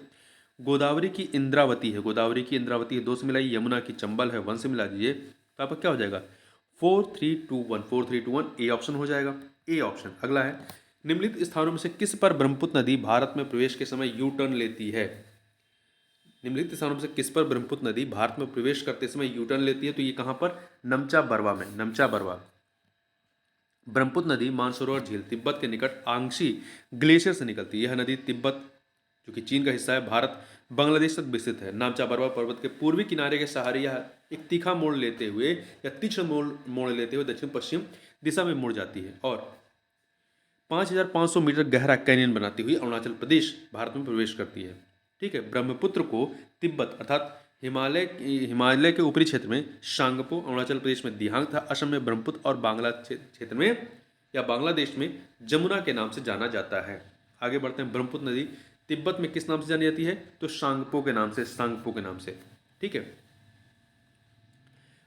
गोदावरी की इंद्रावती है, गोदावरी की इंद्रावती है, 2 से मिलाइए। यमुना की चंबल है, 1 से मिला दीजिए। तो आपका क्या हो जाएगा? 4-3-2-1, 4-3-2-1, ए ऑप्शन हो जाएगा, ए ऑप्शन। अगला है, निम्नलिखित स्थानों में से किस पर ब्रह्मपुत्र नदी भारत में प्रवेश के समय यू टर्न लेती है? निम्नलिखित स्थानों में से किस पर ब्रह्मपुत्र नदी भारत में प्रवेश करते समय यू टर्न लेती है? तो ये कहाँ पर? नमचा बरवा में, नमचा बरवा। ब्रह्मपुत्र नदी मानसरोवर झील तिब्बत के निकट आंगशी ग्लेशियर से निकलती है। यह नदी तिब्बत जो कि चीन का हिस्सा है, भारत बांग्लादेश तक विस्तृत है। नामचा बरवा पर्वत के पूर्वी किनारे के सहारे यह एक तीखा मोड़ लेते हुए या तीक्ष्ण मोड़ लेते हुए दक्षिण पश्चिम दिशा में मुड़ जाती है और 5,500 मीटर गहरा कैनियन बनाती हुई अरुणाचल प्रदेश भारत में प्रवेश करती है। ठीक है, ब्रह्मपुत्र को तिब्बत अर्थात हिमालय के ऊपरी क्षेत्र में शांगपो, अरुणाचल प्रदेश में दिहांग तथा असम में ब्रह्मपुत्र और बांग्ला क्षेत्र में या बांग्लादेश में जमुना के नाम से जाना जाता है। आगे बढ़ते हैं। ब्रह्मपुत्र नदी तिब्बत में किस नाम से जानी जाती है? तो शांगपो के नाम से, सांगपो के नाम से। ठीक है,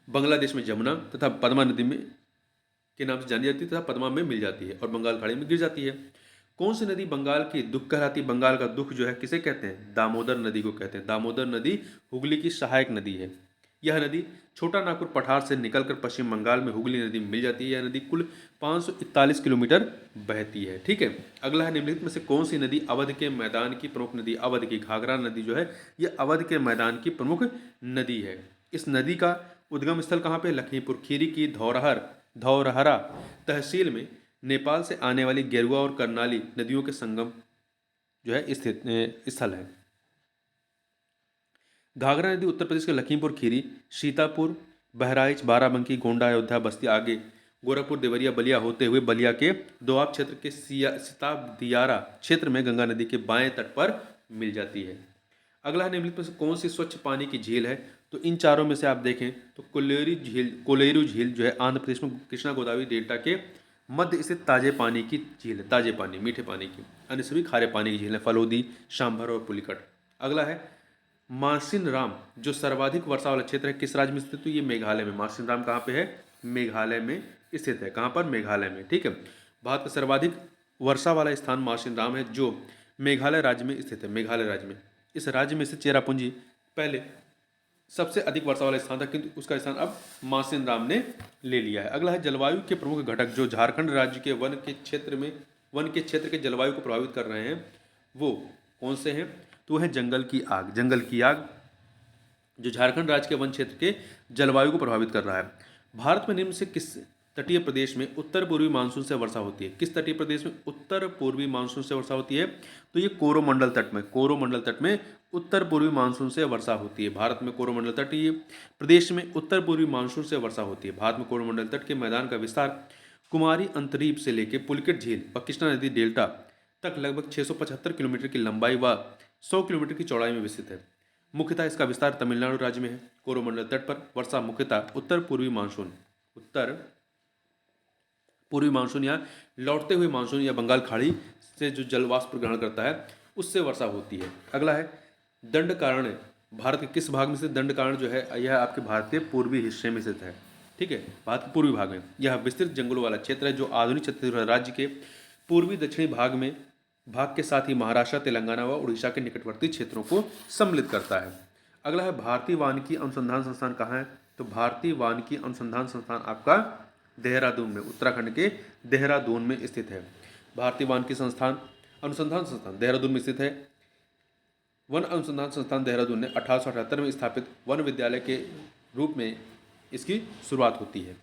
बांग्लादेश में जमुना तथा पद्मा नदी में के नाम से जानी जाती है तथा पद्मा में मिल जाती है और बंगाल खाड़ी में गिर जाती है। कौन सी नदी बंगाल की दुख कहलाती है? बंगाल का दुख जो है किसे कहते हैं? दामोदर नदी को कहते हैं। दामोदर नदी हुगली की सहायक नदी है। यह नदी छोटा नागपुर पठार से निकलकर पश्चिम बंगाल में हुगली नदी में मिल जाती है। यह नदी कुल 541 किलोमीटर बहती है। ठीक है, अगला है, निम्नलिखित में से कौन सी नदी अवध के मैदान की प्रमुख नदी? अवध की घाघरा नदी जो है यह अवध के मैदान की प्रमुख नदी है। इस नदी का उद्गम स्थल कहाँ पे? लखीमपुर खीरी की धौरहरा तहसील में नेपाल से आने वाली गेरुआ और कर्नाली नदियों के संगम जो है स्थित स्थल है। घाघरा नदी उत्तर प्रदेश के लखीमपुर खीरी, सीतापुर, बहराइच, बाराबंकी, गोंडा, अयोध्या, बस्ती, आगे गोरखपुर, देवरिया, बलिया होते हुए बलिया के दोआब क्षेत्र के सिताब दियारा क्षेत्र में गंगा नदी के बाएं तट पर मिल जाती है। अगला है निम्नलिखित में से कौन सी स्वच्छ पानी की झील है? तो इन चारों में से आप देखें तो कोलेरू झील जो है आंध्र प्रदेश में कृष्णा गोदावरी डेल्टा के मध्य स्थित ताजे पानी की झील है, ताजे पानी मीठे पानी की। अन्य सभी खारे पानी की झील है, फलोदी, शांभर और पुलिकट। अगला है मासिन राम जो सर्वाधिक वर्षा वाला क्षेत्र है किस राज्य में स्थित है? तो ये मेघालय में। मासिन राम कहाँ पे है? मेघालय में स्थित है। कहाँ पर? मेघालय में। ठीक है, भारत का सर्वाधिक वर्षा वाला स्थान मासिन राम है जो मेघालय राज्य में स्थित है। मेघालय राज्य में, इस राज्य में से चेरापूंजी पहले सबसे अधिक वर्षा वाला स्थान था, किंतु उसका स्थान अब मासिन राम ने ले लिया है। अगला है जलवायु के प्रमुख घटक जो झारखंड राज्य के वन के क्षेत्र के जलवायु को प्रभावित कर रहे हैं वो कौन से हैं? तो वह है जंगल की आग। जंगल की आग जो झारखंड राज्य के वन क्षेत्र के जलवायु को प्रभावित कर रहा है। भारत में निम्न से किस तटीय प्रदेश में उत्तर पूर्वी मानसून से वर्षा होती है? किस तटीय प्रदेश में उत्तर पूर्वी मानसून से वर्षा होती है? तो ये कोरोमंडल तट में उत्तर पूर्वी मानसून से वर्षा होती है। भारत में कोरोमंडल तटीय प्रदेश में उत्तर पूर्वी मानसून से वर्षा होती है। भारत में कोरोमंडल तट के मैदान का विस्तार कुमारी अंतरीप से लेकर पुलिकट झील व कृष्णा नदी डेल्टा तक लगभग 675 किलोमीटर की लंबाई व 100 किलोमीटर की चौड़ाई में विस्तृत है। मुख्यतः इसका विस्तार तमिलनाडु राज्य में है। कोरोमंडल तट पर वर्षा मुख्यतः उत्तर पूर्वी मानसून या लौटते हुए मानसून या बंगाल खाड़ी से जो जलवाष्प ग्रहण करता है उससे वर्षा होती है। अगला है दंडकारण्य भारत के किस भाग में से? दंडकारण्य जो है यह आपके भारत के पूर्वी हिस्से में स्थित है। ठीक है, भारत के पूर्वी भाग में यह विस्तृत जंगलों वाला क्षेत्र है जो आधुनिक छत्तीसगढ़ राज्य के पूर्वी दक्षिणी भाग के साथ ही महाराष्ट्र, तेलंगाना व उड़ीसा के निकटवर्ती क्षेत्रों को सम्मिलित करता है। अगला है भारतीय वानिकी अनुसंधान संस्थान कहाँ है? तो भारतीय वानिकी अनुसंधान संस्थान आपका देहरादून में, उत्तराखंड के देहरादून में स्थित है। भारतीय वानिकी अनुसंधान संस्थान देहरादून में स्थित है। वन अनुसंधान संस्थान देहरादून ने 1878 में स्थापित वन विद्यालय के रूप में इसकी शुरुआत होती है।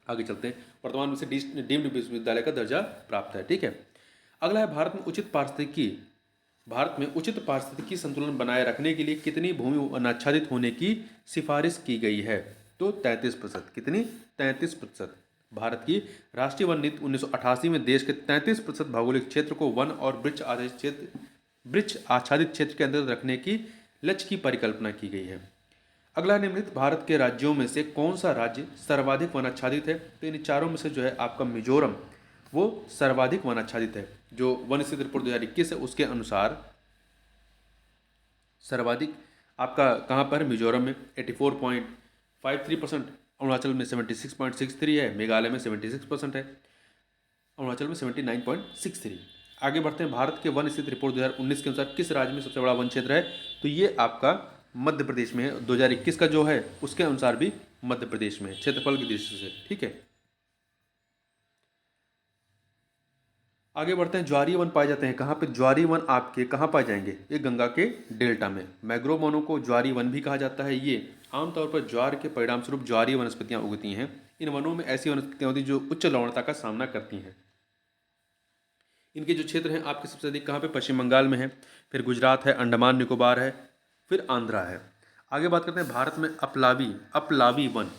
आगे चलते हैं। वर्तमान में से डीम्ड विश्वविद्यालय का दर्जा प्राप्त है। ठीक है, अगला है भारत में उचित पारिस्थितिकी संतुलन बनाए रखने के लिए कितनी भूमि वनाच्छादित होने की सिफारिश की गई है? तो 33%। कितनी? 33%। भारत की राष्ट्रीय वन नीति 1988 में देश के 33% भौगोलिक क्षेत्र को वन और वृक्ष आच्छादित क्षेत्र के अंतर्गत रखने की लक्ष्य की परिकल्पना की गई है। अगला निम्नलिखित भारत के राज्यों में से कौन सा राज्य सर्वाधिक वनाच्छादित है? तो इन चारों में से जो है आपका मिजोरम वो सर्वाधिक वनाच्छादित है। जो वन स्थिति रिपोर्ट 2021 है उसके अनुसार सर्वाधिक आपका कहाँ पर? मिजोरम में 84.53%, अरुणाचल में 76.63 है, मेघालय में 76% है, अरुणाचल में 79.63। आगे बढ़ते हैं। भारत के वन स्थिति रिपोर्ट 2019 के अनुसार किस राज्य में सबसे बड़ा वन क्षेत्र है? तो ये आपका मध्य प्रदेश में है। 2021 का जो है उसके अनुसार भी मध्य प्रदेश में है क्षेत्रफल की दृष्टि से। ठीक है, आगे बढ़ते हैं। ज्वारीय वन पाए जाते हैं कहाँ पे? ज्वारीय वन आपके कहाँ पाए जाएंगे? ये गंगा के डेल्टा में। मैंग्रोव वनों को ज्वारीय वन भी कहा जाता है। ये आमतौर पर ज्वार के परिणाम स्वरूप ज्वारीय वनस्पतियां उगती हैं। इन वनों में ऐसी वनस्पतियां होती हैं जो उच्च लवणता का सामना करती हैं। इनके जो क्षेत्र हैं आपके सबसे अधिक कहाँ पे? पश्चिम बंगाल में है, फिर गुजरात है, अंडमान निकोबार है, फिर आंध्रा है। आगे बात करते हैं भारत में अपलावी वन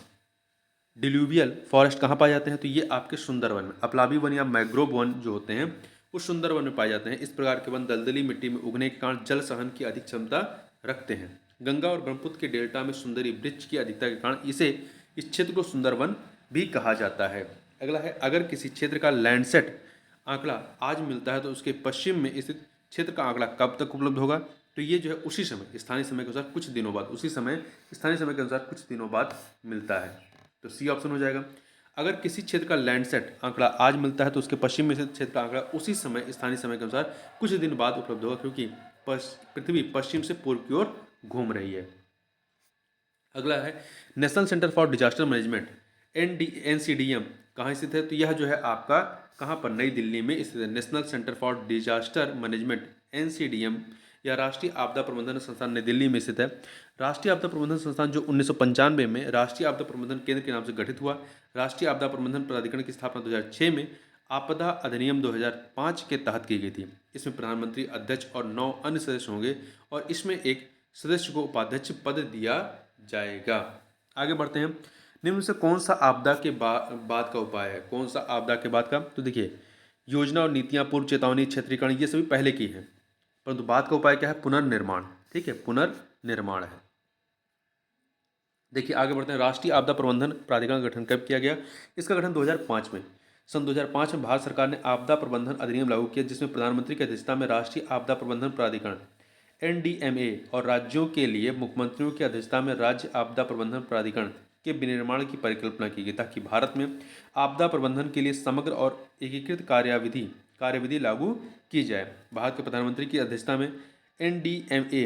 डिल्यूवियल फॉरेस्ट कहाँ पाए जाते हैं? तो ये आपके सुंदरवन में। अपलावी वन या मैंग्रोव वन जो होते हैं वो सुंदरवन में पाए जाते हैं। इस प्रकार के वन दलदली मिट्टी में उगने के कारण जल सहन की अधिक क्षमता रखते हैं। गंगा और ब्रह्मपुत्र के डेल्टा में सुंदरी वृक्ष की अधिकता के कारण इस क्षेत्र को सुंदरवन भी कहा जाता है। अगला है, अगर किसी क्षेत्र का लैंडसेट आंकड़ा आज मिलता है तो उसके पश्चिम में स्थित क्षेत्र का आंकड़ा कब तक उपलब्ध होगा? तो ये जो है उसी समय स्थानीय समय के अनुसार कुछ दिनों बाद मिलता है। तो सी ऑप्शन हो जाएगा। अगर किसी क्षेत्र का लैंडसेट आंकड़ा आज मिलता है तो उसके पश्चिम में स्थित क्षेत्र का आंकड़ा उसी समय स्थानीय समय के अनुसार कुछ दिन बाद उपलब्ध होगा, क्योंकि पृथ्वी पश्चिम से पूर्व की ओर घूम रही है। अगला है national centre for disaster management NCDM कहाँ स्थित है? तो यह जो है आपका कहाँ पर? नई दिल्ली में स्थित है। National centre for disaster management NCDM या राष्ट्रीय आपदा प्रबंधन संस्थान नई दिल्ली में स्थित है। राष्ट्रीय आपदा प्रबंधन संस्थान जो 1995 में राष्ट्रीय आपदा प्रबंधन केंद्र के नाम से गठित हुआ। राष्ट्रीय आपदा प्रबंधन प्राधिकरण की स्थापना 2006 में आपदा अधिनियम 2005 के तहत की गई थी। इसमें प्रधानमंत्री, अध्यक्ष और 9 अन्य सदस्य होंगे और इसमें एक सदस्य को उपाध्यक्ष पद दिया जाएगा। आगे बढ़ते हैं। निम्न से कौन सा आपदा के बाद का उपाय है? कौन सा आपदा के बाद का? तो देखिए, योजना और नीतियां, पूर्व चेतावनी, क्षेत्रीकरण, ये सभी पहले की है। परंतु बाद का उपाय क्या है? पुनर्निर्माण। ठीक है, पुनर्निर्माण है। देखिए आगे बढ़ते हैं। राष्ट्रीय आपदा प्रबंधन प्राधिकरण का गठन कब किया गया? इसका गठन 2005 में, सन 2005 में भारत सरकार ने आपदा प्रबंधन अधिनियम लागू किया, जिसमें प्रधानमंत्री की अध्यक्षता में राष्ट्रीय आपदा प्रबंधन प्राधिकरण एनडीएमए और राज्यों के लिए मुख्यमंत्रियों की अध्यक्षता में राज्य आपदा प्रबंधन प्राधिकरण के विनिर्माण की परिकल्पना की गई, ताकि भारत में आपदा प्रबंधन के लिए समग्र और एकीकृत कार्यविधि लागू की जाए। भारत के प्रधानमंत्री की अध्यक्षता में एनडीएमए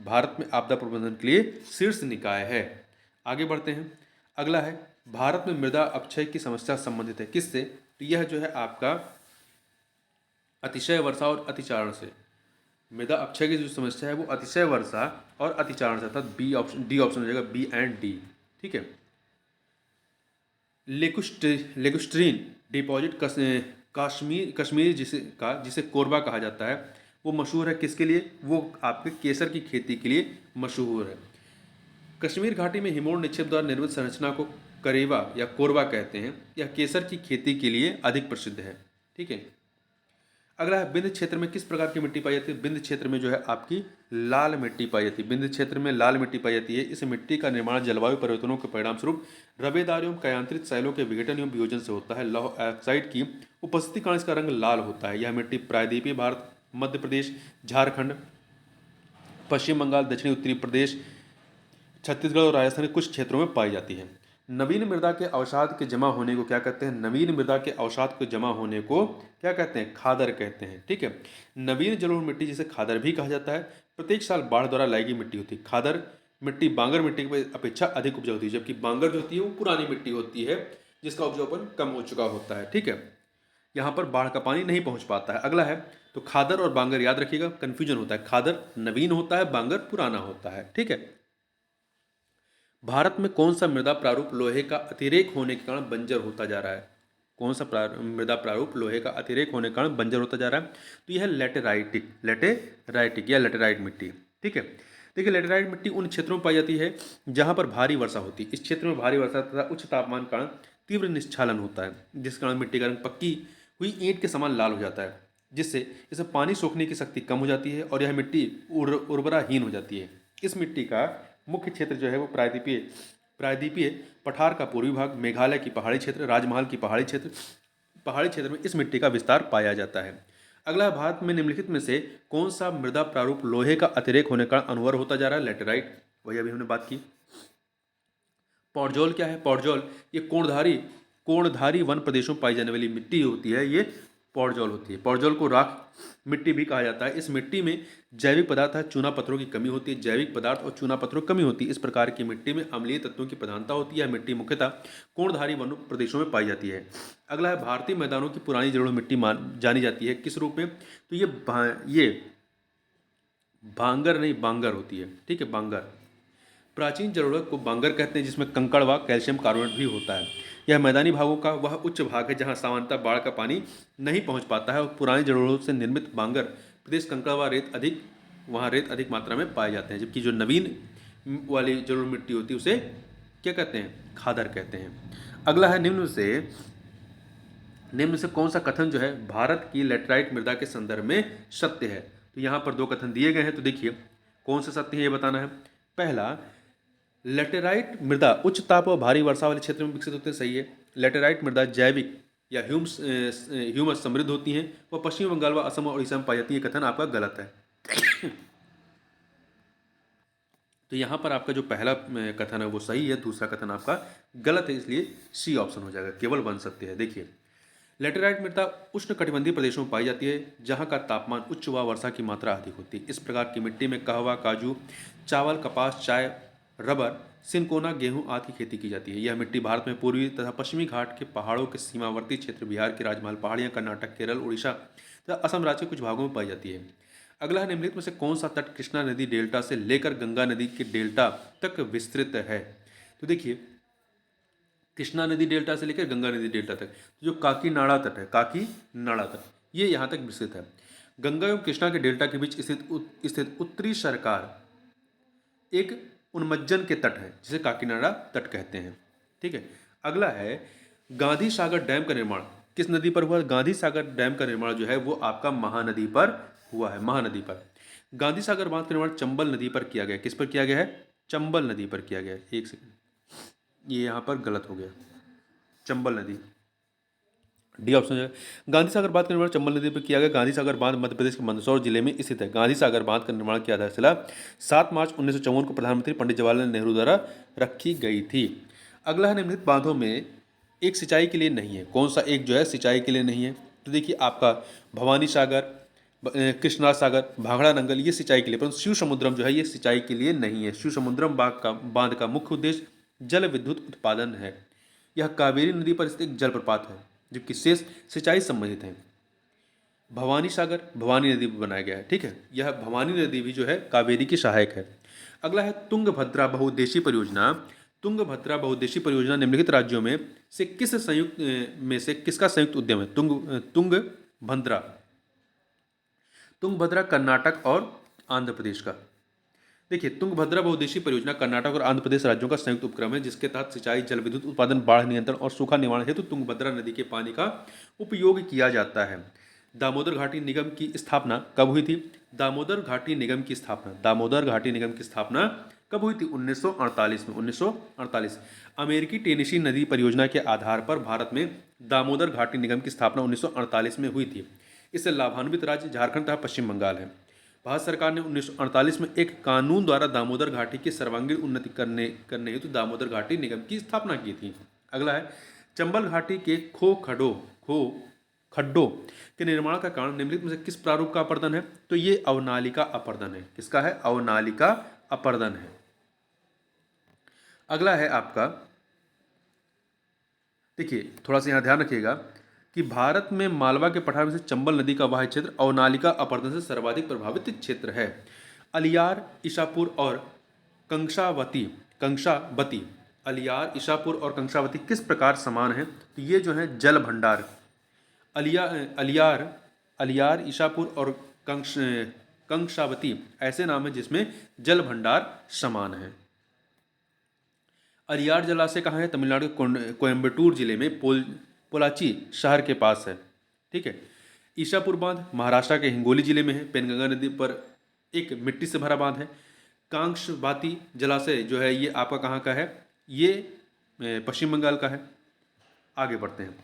भारत में आपदा प्रबंधन के लिए शीर्ष निकाय है। आगे बढ़ते हैं। अगला है, भारत में मृदा अपक्षय की समस्या संबंधित है किससे? तो यह जो है आपका अतिशय वर्षा और अतिचारण से। मृदा अपक्षय की जो समस्या है वो अतिशय वर्षा और अतिचारण से, अर्थात डी ऑप्शन हो जाएगा, बी एंड डी। ठीक है। लेगुस्ट्रीन डिपॉजिट कश्मीर जिसे कोरबा कहा जाता है, वो मशहूर है किसके लिए? वो आपके केसर की खेती के लिए मशहूर है। कश्मीर घाटी में हिमोड़ निक्षेप द्वारा निर्मित संरचना को करेवा या कोरबा कहते हैं। यह केसर की खेती के लिए अधिक प्रसिद्ध है। ठीक है। अगला है, विंध्य क्षेत्र में किस प्रकार की मिट्टी पाई जाती है? विंध्य क्षेत्र में जो है आपकी लाल मिट्टी पाई जाती है। विंध्य क्षेत्र में लाल मिट्टी पाई जाती है। इस मिट्टी का निर्माण जलवायु परिवर्तनों के परिणाम स्वरूप रवेदार एवं कयांतरित शैलों के विघटन एवं वियोजन से होता है। लौह ऑक्साइड की उपस्थिति के कारण इसका रंग लाल होता है। यह मिट्टी प्रायद्वीपीय भारत, मध्य प्रदेश, झारखंड, पश्चिम बंगाल, दक्षिणी उत्तरी प्रदेश, छत्तीसगढ़ और राजस्थान के कुछ क्षेत्रों में पाई जाती है। नवीन मृदा के अवसाद के जमा होने को क्या कहते हैं? नवीन मृदा के अवसाद के जमा होने को क्या कहते हैं? खादर कहते हैं। ठीक है। नवीन जलोढ़ मिट्टी जिसे खादर भी कहा जाता है, प्रत्येक साल बाढ़ द्वारा लाई गई मिट्टी होती है। खादर मिट्टी बांगर मिट्टी की अपेक्षा अधिक उपजाऊ होती है, जबकि बांगर जो होती है वो पुरानी मिट्टी होती है जिसका उपजाऊपन कम हो चुका होता है। ठीक है। यहाँ पर बाढ़ का पानी नहीं पहुंच पाता है। अगला है, तो खादर और बांगर याद रखिएगा, कंफ्यूजन होता है। खादर नवीन होता है, बांगर पुराना होता है। ठीक है। भारत में कौन सा मृदा प्रारूप लोहे का अतिरेक होने के कारण बंजर होता जा रहा है? कौन सा मृदा प्रारूप लोहे का अतिरेक होने के कारण बंजर होता जा रहा है? तो यह है लेटेराइटिक या लेटेराइट मिट्टी। ठीक है। देखिए लेटेराइट मिट्टी उन क्षेत्रों में पाई जाती है जहां पर भारी वर्षा होती है। इस क्षेत्र में भारी वर्षा तथा उच्च तापमान के कारण तीव्र निस्क्षालन होता है, जिस कारण मिट्टी का रंग पक्की हुई ईंट के समान लाल हो जाता है, जिससे इसमें पानी सोखने की शक्ति कम हो जाती है और यह मिट्टी उर्वराहीन हो जाती है। इस मिट्टी का मुख्य क्षेत्र जो है वो प्रायद्वीपीय पठार का पूर्वी भाग, मेघालय की पहाड़ी क्षेत्र, राजमहल की पहाड़ी क्षेत्र में इस मिट्टी का विस्तार पाया जाता है। अगला, भारत में निम्नलिखित में से कौन सा मृदा प्रारूप लोहे का अतिरेक होने का अनवर होता जा रहा है? लेटेराइट, वही अभी हमने बात की। पौडजोल क्या है? पौडजोल ये कोणधारी वन प्रदेशों में पाई जाने वाली मिट्टी होती है, ये पौडजोल होती है। पौडजोल को राख मिट्टी भी कहा जाता है। इस मिट्टी में जैविक पदार्थ है, चूना पत्थरों की कमी होती है। जैविक पदार्थ और चूना पत्थरों की कमी होती है। इस प्रकार की मिट्टी में अम्लीय तत्वों की प्रधानता होती है। यह मिट्टी मुख्यतः कोणधारी वन प्रदेशों में पाई जाती है। अगला है, भारतीय मैदानों की पुरानी जड़ों मिट्टी जानी जाती है किस रूप में? तो ये भांगर नहीं बांगर होती है। ठीक है, बांगर। प्राचीन जलोढ़ को बांगर कहते हैं, जिसमें कंकड़ व कैल्शियम कार्बोनेट भी होता है। यह मैदानी भागों का वह उच्च भाग है जहां सामान्यतः बाढ़ का पानी नहीं पहुंच पाता है और पुरानी जलोढ़ों से निर्मित बांगर प्रदेश कंकड़ व रेत अधिक मात्रा में पाए जाते हैं, जबकि जो नवीन वाली जलोढ़ मिट्टी होती है उसे क्या कहते हैं? खादर कहते हैं। अगला है, निम्न से कौन सा कथन जो है भारत की लेटराइट मृदा के संदर्भ में सत्य है? तो यहाँ पर दो कथन दिए गए हैं, तो देखिए कौन सा सत्य है ये बताना है। पहला, लेटेराइट मृदा उच्च ताप और भारी वर्षा वाले क्षेत्र में विकसित होते हैं, सही है। लेटेराइट मृदा जैविक या ह्यूमस समृद्ध होती हैं, वह पश्चिम बंगाल व असम और उड़ीसा में पाई जाती है, कथन आपका गलत है। तो यहाँ पर आपका जो पहला कथन है वो सही है, दूसरा कथन आपका गलत है, इसलिए सी ऑप्शन हो जाएगा, केवल वन सत्य है। देखिए, लेटेराइट मृदा उष्ण कटिबंधीय प्रदेशों में पाई जाती है जहाँ का तापमान उच्च व वर्षा की मात्रा अधिक होती है। इस प्रकार की मिट्टी में कहवा, काजू, चावल, कपास, चाय, रबर, सिनकोना, गेहूं आदि की खेती की जाती है। यह मिट्टी भारत में पूर्वी तथा पश्चिमी घाट के पहाड़ों के सीमावर्ती क्षेत्र, बिहार की राजमहल पहाड़ियाँ, कर्नाटक, केरल, उड़ीसा तथा असम राज्य के कुछ भागों में पाई जाती है। अगला है, निम्नलिखित में से कौन सा तट कृष्णा नदी डेल्टा से लेकर गंगा नदी के डेल्टा तक विस्तृत है? तो देखिए, कृष्णा नदी डेल्टा से लेकर गंगा नदी डेल्टा तक जो काकीनाड़ा तट है, काकीनाड़ा तट, ये यहाँ तक विस्तृत है। गंगा एवं कृष्णा के डेल्टा के बीच स्थित उत्तरी सरकार एक उन्मज्जन के तट है जिसे काकीनाडा तट कहते हैं। ठीक है। अगला है, गांधी सागर डैम का निर्माण किस नदी पर हुआ? गांधी सागर डैम का निर्माण जो है वो आपका महानदी पर हुआ है, महानदी पर। गांधी सागर बांध का निर्माण चंबल नदी पर किया गया। किस पर किया गया है? चंबल नदी पर किया गया है। एक सेकंड, ये यहाँ पर गलत हो गया, चंबल नदी, डी ऑप्शन है। गांधी सागर बांध का निर्माण चंबल नदी पर किया गया। गांधी सागर बांध मध्य प्रदेश के मंदसौर जिले में स्थित है। गांधी सागर बांध का निर्माण की आधारशिला 7 मार्च 1954 को प्रधानमंत्री पंडित जवाहरलाल नेहरू द्वारा रखी गई थी। अगला है, निम्नलिखित बांधों में एक सिंचाई के लिए नहीं है। कौन सा एक जो है सिंचाई के लिए नहीं है? तो देखिए आपका भवानी सागर, कृष्णा सागर, भाखड़ा नंगल, ये सिंचाई के लिए, परंतु शिव समुद्रम जो है ये सिंचाई के लिए नहीं है। शिव समुद्रम बांध का मुख्य उद्देश्य जल विद्युत उत्पादन है। यह कावेरी नदी पर स्थित एक जलप्रपात है, जबकि शेष सिंचाई संबंधित हैं। भवानी सागर भवानी नदी पर बनाया गया है, ठीक है। यह भवानी नदी भी जो है कावेरी की सहायक है। अगला है तुंगभद्रा बहुउद्देशीय परियोजना। तुंगभद्रा बहुउद्देशीय परियोजना निम्नलिखित राज्यों में से किसका संयुक्त उद्यम है? तुंगभद्रा तुंगभद्रा कर्नाटक और आंध्र प्रदेश का। देखिए तुंगभद्रा बहुउद्देशीय परियोजना कर्नाटक और आंध्र प्रदेश राज्यों का संयुक्त उपक्रम है, जिसके तहत सिंचाई, जल विद्युत उत्पादन, बाढ़ नियंत्रण और सूखा निवारण हेतु तुंगभद्रा नदी के पानी का उपयोग किया जाता है। दामोदर घाटी निगम की स्थापना कब हुई थी? दामोदर घाटी निगम की स्थापना कब हुई थी? 1948 में। 1948। अमेरिकी टेनेसी नदी परियोजना के आधार पर भारत में दामोदर घाटी निगम की स्थापना 1948 में हुई थी। इससे लाभान्वित राज्य झारखंड तथा पश्चिम बंगाल है। भारत सरकार ने 1948 में एक कानून द्वारा दामोदर घाटी की सर्वांगीण उन्नति करने हेतु दामोदर घाटी निगम की स्थापना की थी। अगला है, चंबल घाटी के खड्डों के निर्माण का कारण निम्नलिखित में से किस प्रारूप का अपर्दन है? तो ये अवनालिका अपर्दन है। किसका है? अवनालिका अपर्दन है। अगला है आपका, देखिए थोड़ा सा यहाँ ध्यान रखिएगा कि भारत में मालवा के पठार में से चंबल नदी का वह क्षेत्र अवनालिका अपर्दन से सर्वाधिक प्रभावित क्षेत्र है। अलियार, ईशापुर और कंशावती अलियार, ईशापुर और कंशावती किस प्रकार समान है? तो ये जो है जल भंडार, अलियार, ईशापुर और कंशावती ऐसे नाम है जिसमें जल भंडार समान है। अलियार जलाशय कहाँ है? तमिलनाडु के कोयम्बटूर जिले में पोलाची शहर के पास है, ठीक है। ईशापुर बांध महाराष्ट्र के हिंगोली जिले में है, पेनगंगा नदी पर एक मिट्टी से भरा बांध है। कांक्षबाती जलाशय जो है ये आपका कहाँ का है? ये पश्चिम बंगाल का है। आगे बढ़ते हैं,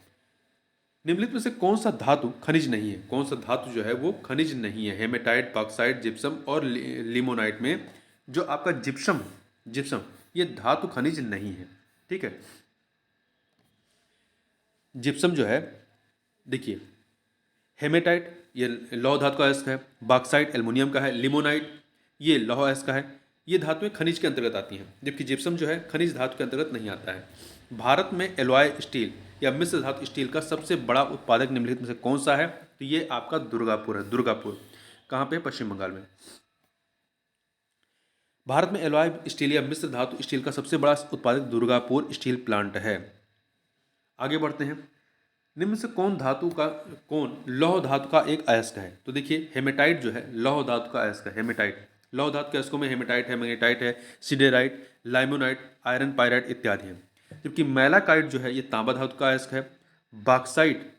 निम्नलिखित में से कौन सा धातु खनिज नहीं है? कौन सा धातु जो है वो खनिज नहीं है? हेमेटाइट, बॉक्साइट, जिप्सम और लिमोनाइट में जो आपका जिप्सम ये धातु खनिज नहीं है, ठीक है। जिप्सम जो है, देखिए हेमेटाइट ये लौह धातु का अयस्क है, बॉक्साइट एल्युमिनियम का है, लिमोनाइट ये लौह अयस्क का है। ये धातुएं खनिज के अंतर्गत आती हैं, जबकि जिप्सम जो है खनिज धातु के अंतर्गत नहीं आता है। भारत में एलॉय स्टील या मिश्र धातु स्टील का सबसे बड़ा उत्पादक निम्नलिखित में से कौन सा है? तो ये आपका दुर्गापुर है। दुर्गापुर कहाँ पे? पश्चिम बंगाल में। भारत में एलॉय स्टील या मिश्र धातु स्टील का सबसे बड़ा उत्पादक दुर्गापुर स्टील प्लांट है। आगे बढ़ते हैं, निम्न से कौन लौह धातु का एक अयस्क है? तो देखिए हेमेटाइट जो है लौह धातु का अयस्क है। हेमेटाइट लौह धातु के अयस्कों में हेमेटाइट है, मैग्नेटाइट है, सिडेराइट, लाइमोनाइट, आयरन पायराइट इत्यादि है। जबकि मैलाकाइट जो है ये तांबा धातु का अयस्क है, बॉक्साइट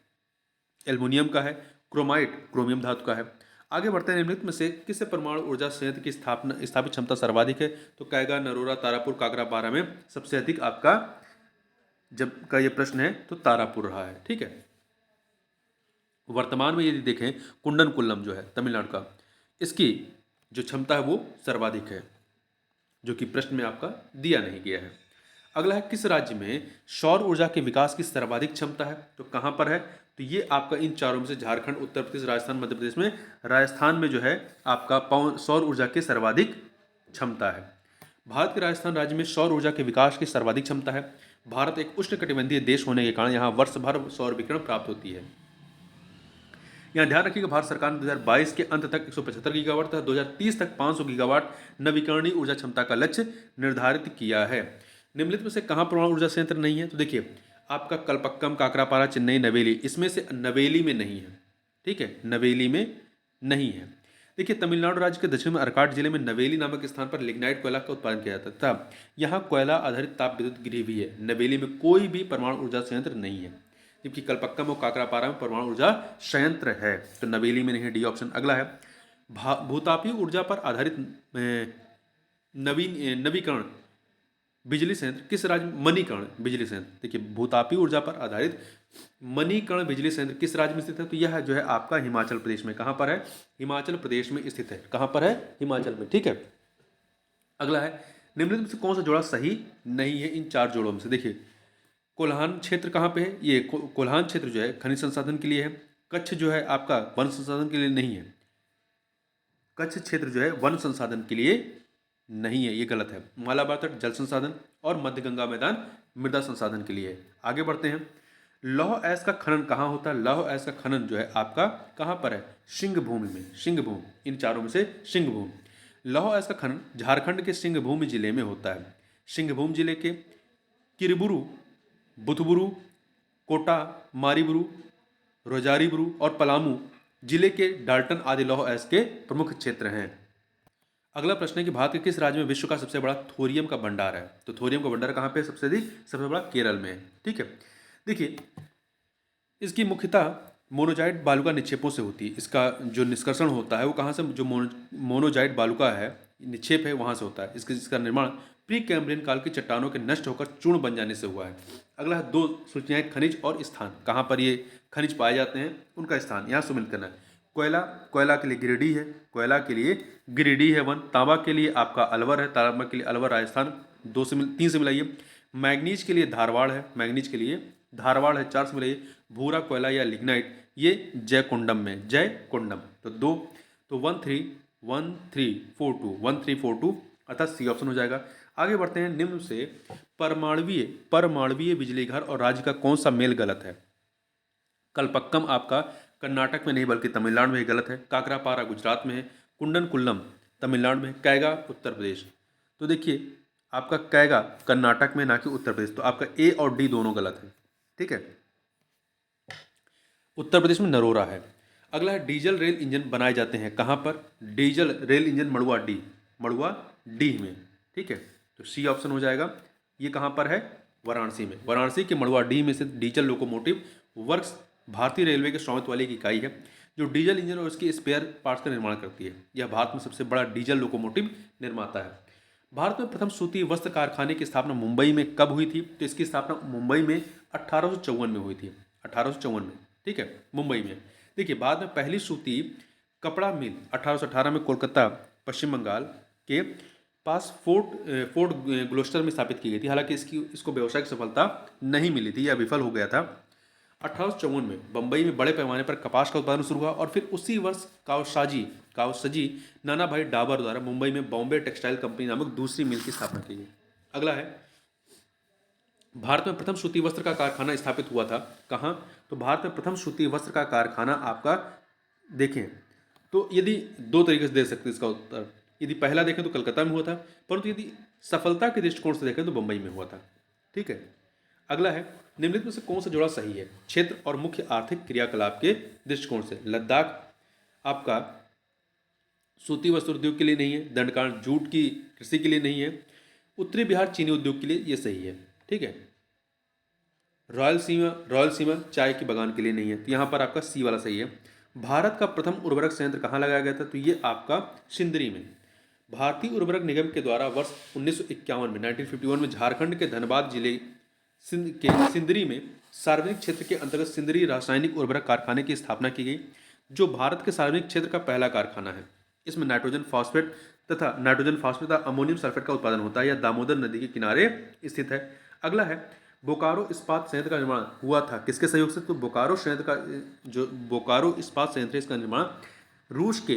एल्युमिनियम का है, क्रोमाइट क्रोमियम धातु का है। आगे बढ़ते हैं, निम्नलिखित में से किस परमाणु ऊर्जा संयंत्र की स्थापित क्षमता सर्वाधिक है? तो कैगा, नरोरा, तारापुर, काकरापारा में सबसे अधिक आपका जब का ये प्रश्न है तो तारापुर रहा है, ठीक है। वर्तमान में यदि देखें कुंडनकुल्लम जो है तमिलनाडु का, इसकी जो क्षमता है वो सर्वाधिक है, जो कि प्रश्न में आपका दिया नहीं गया है। अगला है, किस राज्य में सौर ऊर्जा के विकास की सर्वाधिक क्षमता है? तो कहाँ पर है? तो ये आपका इन चारों में से झारखंड, उत्तर प्रदेश, राजस्थान, मध्य प्रदेश में राजस्थान में जो है आपका सौर ऊर्जा की सर्वाधिक क्षमता है। भारत के राजस्थान राज्य में सौर ऊर्जा के विकास की सर्वाधिक क्षमता है। भारत एक उष्णकटिबंधीय देश होने के कारण यहाँ वर्ष भर सौर विकिरण प्राप्त होती है। यहाँ ध्यान रखिएगा भारत सरकार ने 2022 के अंत तक 175 गीगावाट तथा 2030 तक 500 गीगावाट नवीकरणीय ऊर्जा क्षमता का लक्ष्य निर्धारित किया है। निम्नलिखित में से कहाँ परमाणु ऊर्जा संयंत्र नहीं है? तो देखिए आपका कलपक्कम, काकरापारा, चेन्नई, नवेली, इसमें से नवेली में नहीं है, ठीक है, नवेली में नहीं है। देखिए तमिलनाडु राज्य के दक्षिण में अर्काट जिले में नवेली नामक स्थान पर लिग्नाइट कोयला का उत्पादन किया जाता है तथा यहाँ कोयला आधारित ताप विद्युत गृह भी है। नवेली में कोई भी परमाणु ऊर्जा संयंत्र नहीं है, जबकि कलपक्कम और काकरापारा में परमाणु ऊर्जा संयंत्र है। तो नवेली में नहीं है, डी ऑप्शन। अगला है, भूतापीय ऊर्जा पर आधारित नवीकरण बिजली संयंत्र किस राज्य में, मणिकर्ण बिजली संयंत्र, देखिए भूतापीय ऊर्जा पर आधारित मणिकर्ण बिजली संयंत्र किस राज्य में स्थित है, तो यह जो है आपका हिमाचल प्रदेश में, कहां पर है, हिमाचल प्रदेश में स्थित है, कहां पर है, हिमाचल में, ठीक है। अगला है निम्नलिखित में से कौन सा जोड़ा सही नहीं है इन चार जोड़ों में से, देखिए कोल्हान क्षेत्र कहाँ पे है, ये कोल्हान क्षेत्र जो है खनिज संसाधन के लिए है, कच्छ जो है आपका वन संसाधन के लिए नहीं है, कच्छ क्षेत्र जो है वन संसाधन के लिए नहीं है, ये गलत है। मालाबार तट जल संसाधन और मध्य गंगा मैदान मृदा संसाधन के लिए है। आगे बढ़ते हैं, लौह अयस्क का खनन कहाँ होता है, लौह अयस्क का खनन जो है आपका कहाँ पर है, सिंहभूमि में, सिंहभूमि, इन चारों में से सिंहभूमि। लौह अयस्क का खनन झारखंड के सिंहभूमि जिले में होता है। सिंहभूमि जिले के किरबुरु, बुथबुरु, कोटा, मारीबुरु, रोजारीबुरु और पलामू जिले के डाल्टन आदि लौह अयस्क के प्रमुख क्षेत्र हैं। अगला प्रश्न है कि भारत के किस राज्य में विश्व का सबसे बड़ा थोरियम का भंडार है, तो थोरियम का भंडार कहाँ पे सबसे अधिक, सबसे बड़ा केरल में है, ठीक है। देखिए इसकी मुख्यतः मोनोजाइट बालुका निक्षेपों से होती है, इसका जो निष्कर्षण होता है वो कहाँ से, जो मोनोजाइट बालुका है निक्षेप है वहाँ से होता है। इसका निर्माण प्री कैम्ब्रियन काल की चट्टानों के नष्ट होकर चूर्ण बन जाने से हुआ है। अगला है दो सूचियाँ, खनिज और स्थान, कहाँ पर ये खनिज पाए जाते हैं उनका स्थान यहाँ सम्मिलित करना है। कोयला, कोयला के लिए गिरिडीह है, कोयला के लिए गिरिडीह है वन। तांबा के लिए आपका अलवर है, तांबा के लिए अलवर राजस्थान, 3 से मिलाइए। मैग्नीज के लिए धारवाड़ है, मैग्नीज के लिए धारवाड़ है, 4 से मिलाइए। भूरा कोयला या लिग्नाइट ये जयकोंडम में, जयकोंडम, तो 2, तो 1342 अर्थात सी ऑप्शन हो जाएगा। आगे बढ़ते हैं, निम्न से परमाणवीय बिजली घर और राज्य का कौन सा मेल गलत है। कलपक्कम आपका कर्नाटक में नहीं बल्कि तमिलनाडु में गलत है। काकरापारा गुजरात में है, कुंडनकुल्लम तमिलनाडु में, कैगा उत्तर प्रदेश। तो देखिए आपका कैगा कर्नाटक में ना कि उत्तर प्रदेश, तो आपका ए और डी दोनों गलत है, ठीक है। उत्तर प्रदेश में नरोरा है। अगला है डीजल रेल इंजन बनाए जाते हैं कहाँ पर, डीजल रेल इंजन मड़ुआ डी में, ठीक है, तो सी ऑप्शन हो जाएगा। ये कहाँ पर है, वाराणसी में, वाराणसी के मड़ुआ डी में से डीजल लोकोमोटिव वर्क्स भारतीय रेलवे के स्वामित्व वाली एक इकाई है जो डीजल इंजन और उसके स्पेयर पार्ट्स का निर्माण करती है। यह भारत में सबसे बड़ा डीजल लोकोमोटिव निर्माता है। भारत में प्रथम सूती वस्त्र कारखाने की स्थापना मुंबई में कब हुई थी, तो इसकी स्थापना मुंबई में 1854 में हुई थी, 1854 में, ठीक है, मुंबई में। देखिए बाद में पहली सूती कपड़ा मिल 1818 में कोलकाता पश्चिम बंगाल के पास फोर्ट ग्लोस्टर में स्थापित की गई थी। हालांकि इसको व्यवसायिक सफलता नहीं मिली थी, यह विफल हो गया था। 1854 में बंबई में बड़े पैमाने पर कपास का उत्पादन शुरू हुआ और फिर उसी वर्ष कावसजी नाना भाई डाबर द्वारा मुंबई में बॉम्बे टेक्सटाइल कंपनी नामक दूसरी मिल की स्थापना की गई। अगला है, भारत में प्रथम सूती वस्त्र का कारखाना स्थापित हुआ था कहाँ, तो भारत में प्रथम सूती वस्त्र का कारखाना आपका देखें तो यदि दो तरीके से दे सकते हैं इसका उत्तर, यदि पहला देखें तो कलकत्ता में हुआ था, परंतु यदि सफलता के दृष्टिकोण से देखें तो बंबई में हुआ था, ठीक है। अगला है, निम्नलिखित में से कौन सा जोड़ा सही है क्षेत्र और मुख्य आर्थिक क्रियाकलाप के दृष्टिकोण से। लद्दाख आपका सूती वस्त्र उद्योग के लिए नहीं है, दंडकारण जूट की कृषि के लिए नहीं है, उत्तरी बिहार चीनी उद्योग के लिए ये सही है, ठीक है। रॉयल सीमा चाय के बागान के लिए नहीं है, तो यहाँ पर आपका सी वाला सही है। भारत का प्रथम उर्वरक संयंत्र कहाँ लगाया गया था, तो ये आपका सिंदरी में। भारतीय उर्वरक निगम के द्वारा वर्ष 1951 में 1951 में झारखंड के धनबाद जिले के सिंदरी में सार्वजनिक क्षेत्र के अंतर्गत सिंदरी रासायनिक उर्वरक कारखाने की स्थापना की गई, जो भारत के सार्वजनिक क्षेत्र का पहला कारखाना है। इसमें नाइट्रोजन फास्फेट तथा अमोनियम सल्फेट का उत्पादन होता है। यह दामोदर नदी के किनारे स्थित है। अगला है, बोकारो इस्पात संयंत्र का निर्माण हुआ था किसके सहयोग से, तो बोकारो इस्पात संयंत्र इसका निर्माण रूस के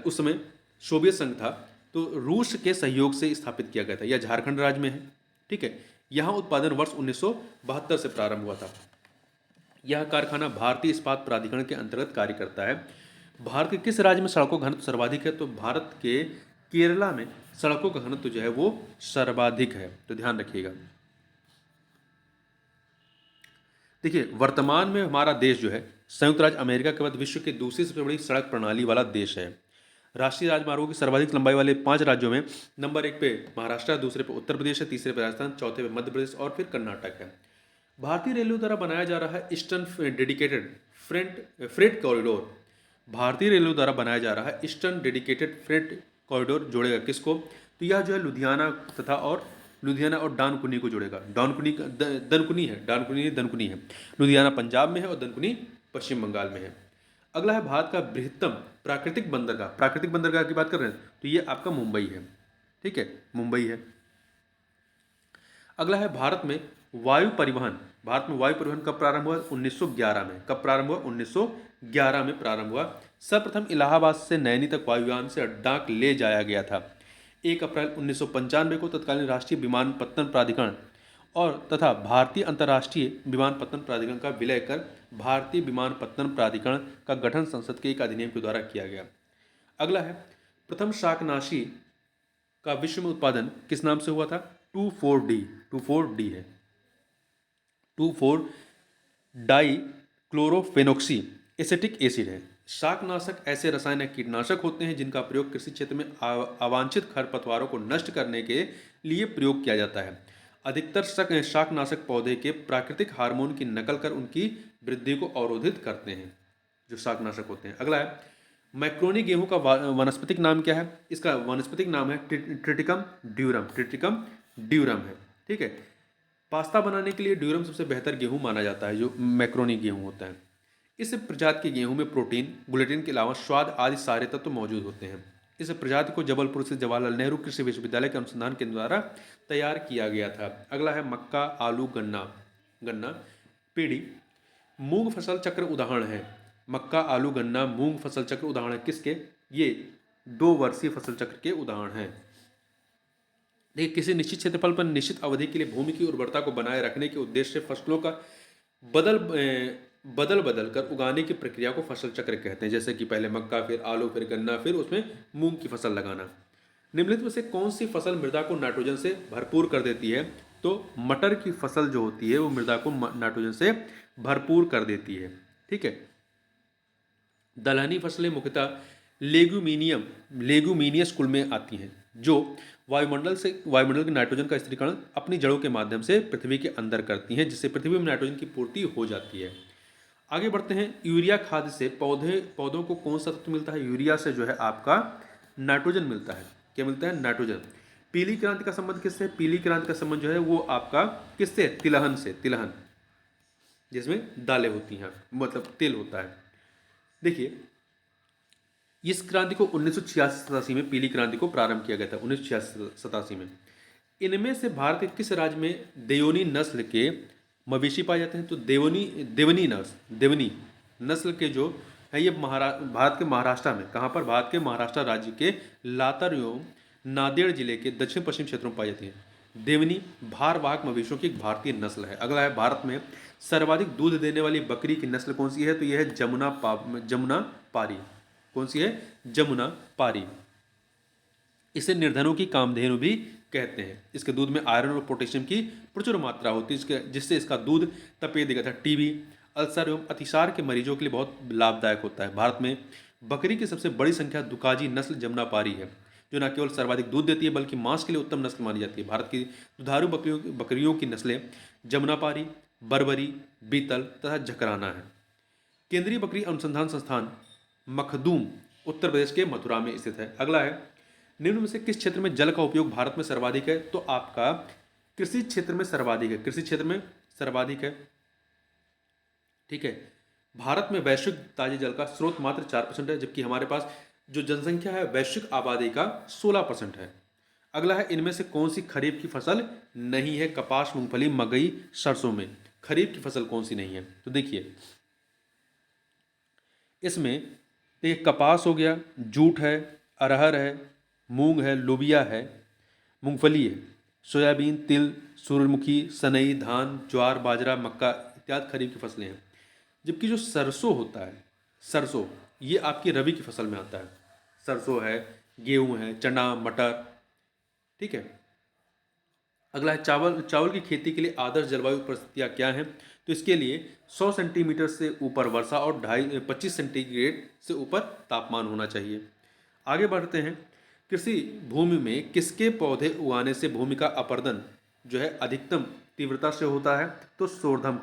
उस समय सोवियत संघ था, तो रूस के सहयोग से स्थापित किया गया था। यह झारखंड राज्य में है, ठीक है। यहाँ उत्पादन वर्ष 1972 से प्रारंभ हुआ था। यह कारखाना भारतीय इस्पात प्राधिकरण के अंतर्गत कार्य करता है। भारत के किस राज्य में सड़कों का घनत्व सर्वाधिक है, तो भारत के केरला में सड़कों का घनत्व जो है वो सर्वाधिक है, तो ध्यान रखिएगा। देखिए वर्तमान में हमारा देश जो है संयुक्त राज्य अमेरिका के बाद विश्व की दूसरी सबसे बड़ी सड़क प्रणाली वाला देश है। राष्ट्रीय राजमार्गों की सर्वाधिक लंबाई वाले 5 राज्यों में नंबर 1 पे महाराष्ट्र, दूसरे पे उत्तर प्रदेश है, तीसरे पे राजस्थान, चौथे पे मध्य प्रदेश और फिर कर्नाटक है। भारतीय रेलवे द्वारा बनाया जा रहा है ईस्टर्न डेडिकेटेड फ्रेट कॉरिडोर भारतीय रेलवे द्वारा बनाया जा रहा है ईस्टर्न डेडिकेटेड फ्रेट कॉरिडोर जोड़ेगा किसको? तो यह जो है लुधियाना और डानकुनी को जोड़ेगा। दनकुनी है, डानकुनी नहीं, दनकुनी है। लुधियाना पंजाब में है और दनकुनी पश्चिम बंगाल में है। अगला है भारत का बृहत्तम प्राकृतिक बंदरगाह। प्राकृतिक बंदरगाह की बात कर रहे हैं तो ये आपका मुंबई है। ठीक है, मुंबई है। अगला है भारत में वायु परिवहन। भारत में वायु परिवहन कब प्रारंभ हुआ? 1911 में। कब प्रारंभ हुआ? 1911 में प्रारंभ हुआ। सर्वप्रथम इलाहाबाद से नैनी तक वायुयान से डाक ले जाया गया था। 1 अप्रैल 1995 को तत्कालीन राष्ट्रीय विमानपत्तन प्राधिकरण और तथा भारतीय अंतर्राष्ट्रीय विमानपत्तन प्राधिकरण का विलय कर भारतीय विमानपत्तन प्राधिकरण का गठन संसद के एक अधिनियम के द्वारा किया गया। अगला है प्रथम शाकनाशी का विश्व में उत्पादन किस नाम से हुआ था? 2,4-D। 2,4-D है। 2,4 डाई क्लोरोफेनोक्सी एसिटिक एसिड है। शाकनाशक ऐसे रसायन या कीटनाशक होते हैं जिनका प्रयोग कृषि क्षेत्र में अवांछित खरपतवारों को नष्ट करने के लिए प्रयोग किया जाता है। अधिकतर शाकनाशक पौधे के प्राकृतिक हार्मोन की नकल कर उनकी वृद्धि को अवरोधित करते हैं, जो शाकनाशक होते हैं। अगला है मैक्रोनी गेहूं का वनस्पतिक नाम क्या है? इसका वनस्पतिक नाम है ट्रिटिकम ड्यूरम। ट्रिटिकम ड्यूरम है। ठीक है। पास्ता बनाने के लिए ड्यूरम सबसे बेहतर गेहूं माना जाता है, जो मैक्रोनी गेहूं होता है। इस प्रजाति के गेहूं में प्रोटीन, ग्लूटेन के अलावा स्वाद आदि सारे तत्व मौजूद होते हैं। इस प्रजाति को जबलपुर से जवाहरलाल नेहरू कृषि विश्वविद्यालय के अनुसंधान केंद्र द्वारा तैयार किया गया था। अगला है मक्का, आलू, गन्ना, पेड़ी मूंग फसल चक्र उदाहरण है। मक्का, आलू, गन्ना, मूंग फसल चक्र उदाहरण है किसके? ये 2 वर्षीय फसल चक्र के उदाहरण हैं। देखिए, किसी निश्चित क्षेत्रफल पर निश्चित अवधि के लिए भूमि की उर्वरता को बनाए रखने के उद्देश्य से फसलों का बदल कर उगाने की प्रक्रिया को फसल चक्र कहते हैं। जैसे कि पहले मक्का, फिर आलू, फिर गन्ना, फिर उसमें मूंग की फसल लगाना। निम्नलिखित में से कौन सी फसल मृदा को नाइट्रोजन से भरपूर कर देती है? तो मटर की फसल जो होती है वो मृदा को नाइट्रोजन से भरपूर कर देती है। ठीक है। दलहनी फसलें मुख्यतः लेगुमिनियस कुल में आती हैं, जो वायुमंडल के नाइट्रोजन का स्थिरीकरण अपनी जड़ों के माध्यम से पृथ्वी के अंदर करती हैं, जिससे पृथ्वी में नाइट्रोजन की पूर्ति हो जाती है। आगे बढ़ते हैं। यूरिया खाद से पौधों को कौन सा तत्व मिलता है? यूरिया से जो है आपका नाइट्रोजन मिलता है। क्या मिलता है? नाइट्रोजन। पीली क्रांति का संबंध किससे? पीली क्रांति का संबंध जो है वो आपका किससे? तिलहन से। तिलहन जिसमें दालें होती हैं, मतलब तेल होता है। देखिए, इस क्रांति को 1986 में पीली क्रांति को प्रारंभ किया गया था। 1986 में। इनमें से भारत के किस राज्य में देवनी नस्ल के मवेशी पाए जाते हैं? तो देवनी नस्ल के जो है ये भारत के महाराष्ट्र में, कहाँ पर? भारत के महाराष्ट्र राज्य के लातर एवं नांदेड़ जिले के दक्षिण पश्चिम क्षेत्रों में पाई जाती है। देवनी भारवाहक मवेशियों की एक भारतीय नस्ल है। अगला है भारत में सर्वाधिक दूध देने वाली बकरी की नस्ल कौन सी है? तो यह है जमुना पारी। कौन सी है? जमुना पारी। इसे निर्धनों की कामधेनु भी कहते हैं। इसके दूध में आयरन और पोटेशियम की प्रचुर मात्रा होती है, जिससे इसका दूध तपेदिक दिखा था। टीबी, अल्सर एवं अतिसार के मरीजों के लिए बहुत लाभदायक होता है। भारत में बकरी की सबसे बड़ी संख्या दुकाजी नस्ल जमुना पारी है, जो न केवल सर्वाधिक दूध देती है बल्कि मांस के लिए उत्तम नस्ल मानी जाती है। भारत की दुधारू बकरियों की नस्लें जमुना पारी, बरबरी, बीतल तथा जकराना है। केंद्रीय बकरी अनुसंधान संस्थान मखदूम उत्तर प्रदेश के मथुरा में स्थित है। अगला है निम्न में से किस क्षेत्र में जल का उपयोग भारत में सर्वाधिक है? तो आपका कृषि क्षेत्र में सर्वाधिक है। कृषि क्षेत्र में सर्वाधिक है। ठीक है। भारत में वैश्विक ताजे जल का स्रोत मात्र 4% है, जबकि हमारे पास जो जनसंख्या है वैश्विक आबादी का 16% है। अगला है इनमें से कौन सी खरीफ की फसल नहीं है? कपास, मूंगफली, मकई, सरसों में खरीफ की फसल कौन सी नहीं है? तो देखिए, इसमें देखिए कपास हो गया, जूट है, अरहर है, मूंग है, लोबिया है, मूंगफली है, सोयाबीन, तिल, सूरजमुखी, सनई, धान, ज्वार, बाजरा, मक्का इत्यादि खरीफ की फसलें हैं। जबकि जो सरसों होता है, सरसों ये आपकी रबी की फसल में आता है। सरसों है, गेहूं है, चना, मटर। ठीक है। अगला है चावल की खेती के लिए आदर्श जलवायु परिस्थितियाँ क्या हैं? तो इसके लिए 100 सेंटीमीटर से ऊपर वर्षा और 25 सेंटीग्रेड से ऊपर तापमान होना चाहिए। आगे बढ़ते हैं। कृषि भूमि में किसके पौधे उगाने से भूमि का अपरदन जो है अधिकतम तीव्रता से होता है? तो शोरधम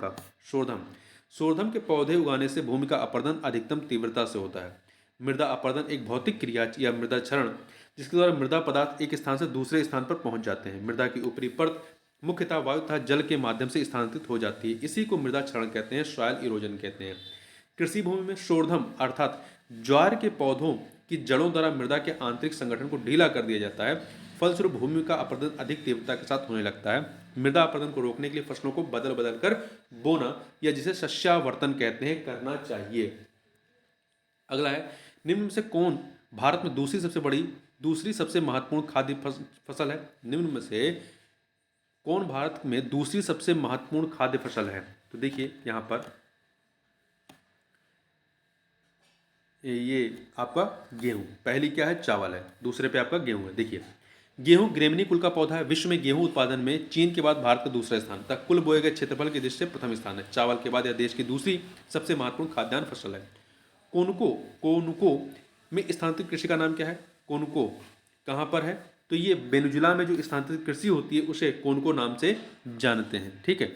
के पौधे उगाने से भूमि का अपरदन अधिकतम तीव्रता से होता है। मृदा अपरदन एक भौतिक क्रिया या मृदा क्षरण जिसके द्वारा मृदा पदार्थ एक स्थान से दूसरे स्थान पर पहुंच जाते हैं। मृदा की ऊपरी परत मुख्यतः वायु तथा जल के माध्यम से स्थानांतरित हो जाती है, इसी को मृदा क्षरण कहते हैं, सॉइल इरोजन कहते हैं। कृषि भूमि में शोरधम अर्थात ज्वार के पौधों की जड़ों द्वारा मृदा के आंतरिक संगठन को ढीला कर दिया जाता है, फलस्वरूप भूमि का अपरदन अधिक तीव्रता के साथ होने लगता है। मृदा अपरदन को रोकने के लिए फसलों को बदल बदल कर बोना या जिसे शस्यावर्तन कहते हैं करना चाहिए। अगला है, निम्न में से कौन भारत में दूसरी सबसे महत्वपूर्ण खाद्य फसल है? निम्न में से कौन भारत में दूसरी सबसे महत्वपूर्ण खाद्य फसल है? तो देखिए यहाँ पर ये आपका गेहूं, पहली क्या है? चावल है, दूसरे पे आपका गेहूं है। देखिए गेहूं ग्रेमनी कुल का पौधा है। विश्व में गेहूं उत्पादन में चीन के बाद भारत का दूसरा स्थान तक कुल बोए गए क्षेत्रफल की दृष्टि से प्रथम स्थान है। चावल के बाद यह देश की दूसरी सबसे महत्वपूर्ण खाद्यान्न फसल है। कोनुको में स्थानांतरित कृषि का नाम क्या है? कोनुको कहाँ पर है? तो ये वेनेजुला में जो स्थानांतरित कृषि होती है उसे कोनुको नाम से जानते हैं। ठीक है।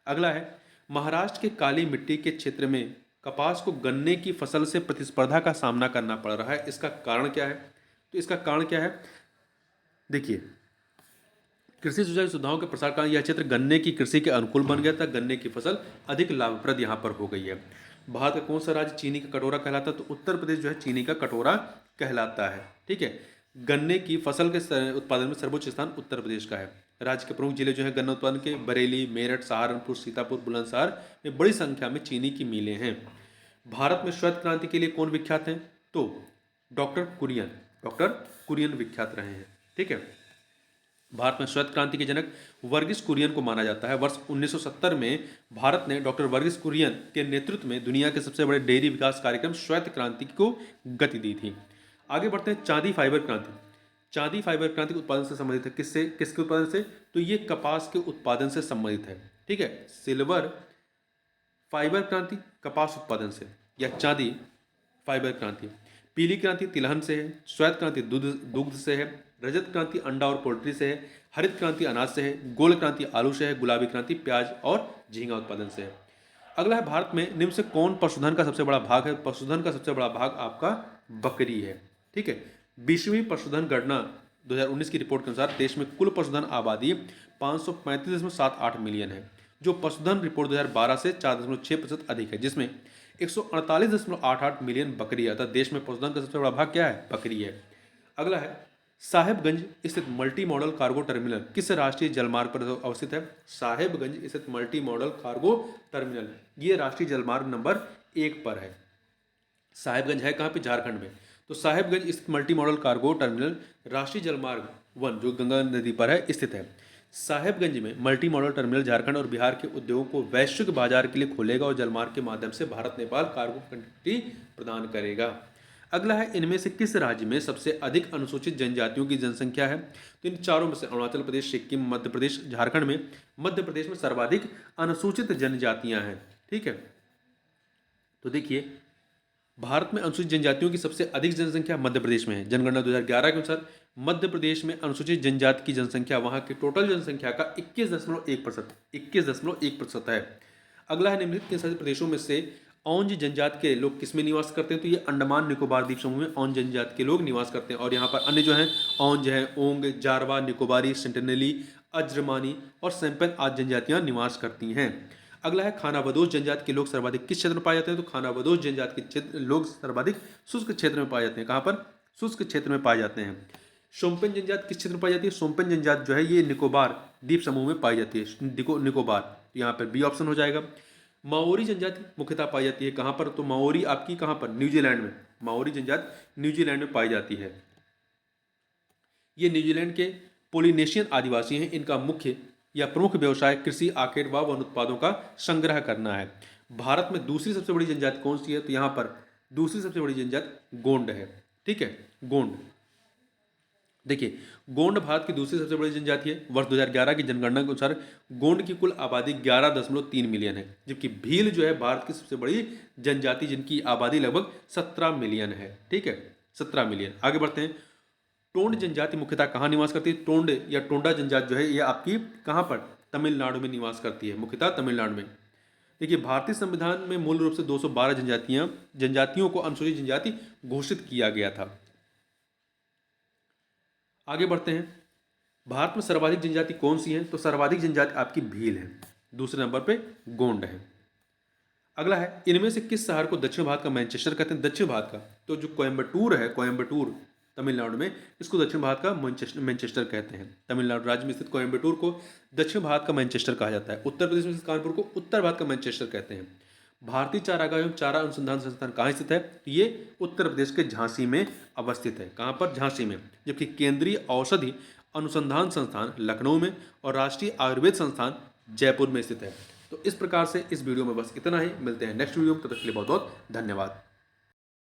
अगला है, महाराष्ट्र के काली मिट्टी के क्षेत्र में कपास को गन्ने की फसल से प्रतिस्पर्धा का सामना करना पड़ रहा है, इसका कारण क्या है? तो इसका कारण क्या है? देखिए कृषि सुधारों के प्रसार कारण यह क्षेत्र गन्ने की कृषि के अनुकूल बन गया था, गन्ने की फसल अधिक लाभप्रद यहाँ पर हो गई है। भारत का कौन सा राज्य चीनी का कटोरा कहलाता है? तो उत्तर प्रदेश जो है चीनी का कटोरा कहलाता है। ठीक है। गन्ने की फसल के उत्पादन में सर्वोच्च स्थान उत्तर प्रदेश का है। राज्य के प्रमुख जिले जो है गन्ना उत्पादन के बरेली, मेरठ, सहारनपुर, सीतापुर, बुलंदशहर में बड़ी संख्या में चीनी की मिलें हैं। भारत में श्वेत क्रांति के लिए कौन विख्यात हैं? तो डॉक्टर कुरियन विख्यात रहे हैं। ठीक है। भारत में श्वेत क्रांति के जनक वर्गीस कुरियन को माना जाता है। वर्ष 1970 में भारत ने डॉक्टर वर्गीस कुरियन के नेतृत्व में दुनिया के सबसे बड़े डेयरी विकास कार्यक्रम श्वेत क्रांति को गति दी थी। आगे बढ़ते हैं, चांदी फाइबर क्रांति। चांदी फाइबर क्रांति के उत्पादन से संबंधित है। किसके उत्पादन से? तो ये कपास के उत्पादन से संबंधित है। ठीक है। सिल्वर फाइबर क्रांति कपास उत्पादन से, या चांदी फाइबर क्रांति। पीली क्रांति तिलहन से है। श्वेत क्रांति दुग्ध से है। रजत क्रांति अंडा और पोल्ट्री से है। हरित क्रांति अनाज से है। गोल्ड क्रांति आलू से है। गुलाबी क्रांति प्याज और झींगा उत्पादन से है। अगला है, भारत में निम्न से कौन पशुधन का सबसे बड़ा भाग है? पशुधन का सबसे बड़ा भाग आपका बकरी है। ठीक है। 20वीं पशुधन गणना 2019 की रिपोर्ट के अनुसार देश में कुल पशुधन आबादी 535.78 मिलियन है, जो पशुधन रिपोर्ट 2012 से 4.6% अधिक है, जिसमें 148.88 मिलियन बकरी है। अर्थात देश में पशुधन का सबसे बड़ा भाग क्या है? बकरी है। अगला है, साहेबगंज स्थित मल्टी मॉडल कार्गो टर्मिनल किस राष्ट्रीय जलमार्ग पर अवस्थित है? साहेबगंज स्थित मल्टी मॉडल कार्गो टर्मिनल ये राष्ट्रीय जलमार्ग नंबर 1 पर है। साहेबगंज है कहाँ पे? झारखंड में। तो साहेबगंज स्थित मल्टी मॉडल कार्गो टर्मिनल राष्ट्रीय जलमार्ग 1 जो गंगा नदी पर है स्थित है। साहेबगंज में मल्टी मॉडल टर्मिनल झारखंड और बिहार के उद्योगों को वैश्विक बाजार के लिए खोलेगा और जलमार्ग के माध्यम से भारत नेपाल कार्गो कनेक्टिविटी प्रदान करेगा। अगला है, इनमें से किस राज्य में सबसे अधिक अनुसूचित जनजातियों की जनसंख्या है? तो इन चारों में से अरुणाचल प्रदेश, सिक्किम, मध्य प्रदेश, झारखंड में मध्य प्रदेश में सर्वाधिक अनुसूचित जनजातियां हैं। ठीक है। तो देखिए भारत में अनुसूचित जनजातियों की सबसे अधिक जनसंख्या मध्य प्रदेश में है। जनगणना 2011 के अनुसार मध्य प्रदेश में अनुसूचित जनजाति की जनसंख्या वहां की टोटल जनसंख्या का 21.1% है। अगला है, निम्नलिखित किन शासित प्रदेशों में से औंज जनजाति के लोग किसमें निवास करते हैं? तो ये अंडमान निकोबार द्वीप समूह में औंज जनजाति के लोग निवास करते हैं। और यहाँ पर अन्य जो हैं औंज है, ओंग, जारवा, निकोबारी, सेंटिनेली, अज्रमानी और सैंपन आदि जनजातियाँ निवास करती हैं। अगला है, खानाबदोश जनजाति के लोग सर्वाधिक किस क्षेत्र में पाए जाते हैं? तो खानाबदोश जनजाति के लोग सर्वाधिक शुष्क क्षेत्र में पाए जाते हैं। कहाँ पर? शुष्क क्षेत्र में पाए जाते हैं। सोम्पेन जनजाति किस क्षेत्र में पाई जाती है? सोम्पेन जनजाति जो है ये निकोबार द्वीप समूह में पाई जाती है। निकोबार, यहाँ पर बी ऑप्शन हो जाएगा। माओरी जनजाति मुख्यतः पाई जाती है कहाँ पर? तो माओरी आपकी कहाँ पर? न्यूजीलैंड में। माओरी जनजाति न्यूजीलैंड में पाई जाती है। ये न्यूजीलैंड के पोलिनेशियन आदिवासी हैं। इनका मुख्य या प्रमुख व्यवसाय कृषि, आखेट व वन उत्पादों का संग्रह करना है। भारत में दूसरी सबसे बड़ी जनजाति कौन सी है? तो यहाँ पर दूसरी सबसे बड़ी जनजाति गोंड है। ठीक है, गोंड। देखिए गोंड भारत की दूसरी सबसे बड़ी जनजाति है। वर्ष 2011 की जनगणना के अनुसार गोंड की कुल आबादी 11.3 मिलियन है, जबकि भील जो है भारत की सबसे बड़ी जनजाति जिनकी आबादी लगभग 17 मिलियन है। ठीक है, 17 मिलियन। आगे बढ़ते हैं। टोंड जनजाति मुख्यतः कहाँ निवास करती है? टोंड या टोंडा जनजाति जो है ये आपकी कहाँ पर? तमिलनाडु में निवास करती है, मुख्यतः तमिलनाडु में। देखिए, भारतीय संविधान में मूल रूप से 212 जनजातियों को अनुसूचित जनजाति घोषित किया गया था। आगे बढ़ते हैं। भारत में सर्वाधिक जनजाति कौन सी है? तो सर्वाधिक जनजाति आपकी भील है। दूसरे नंबर पे गोंड है। अगला है, इनमें से किस शहर को दक्षिण भारत का मैनचेस्टर कहते हैं? दक्षिण भारत का तो जो कोयम्बटूर है, कोयम्बटूर तमिलनाडु में, इसको दक्षिण भारत का मैनचेस्टर कहते हैं। तमिलनाडु राज्य में स्थित कोयम्बटूर को दक्षिण भारत का मैनचेस्टर कहा जाता है। उत्तर प्रदेश में स्थित कानपुर को उत्तर भारत का मैनचेस्टर कहते हैं। भारतीय चारागाह एवं चारा अनुसंधान संस्थान कहाँ स्थित है? तो ये उत्तर प्रदेश के झांसी में अवस्थित है। कहाँ पर? झांसी में। जबकि केंद्रीय औषधि अनुसंधान संस्थान लखनऊ में और राष्ट्रीय आयुर्वेद संस्थान जयपुर में स्थित है। तो इस प्रकार से इस वीडियो में बस इतना ही। मिलते हैं नेक्स्ट वीडियो में, तब तक के लिए बहुत बहुत धन्यवाद।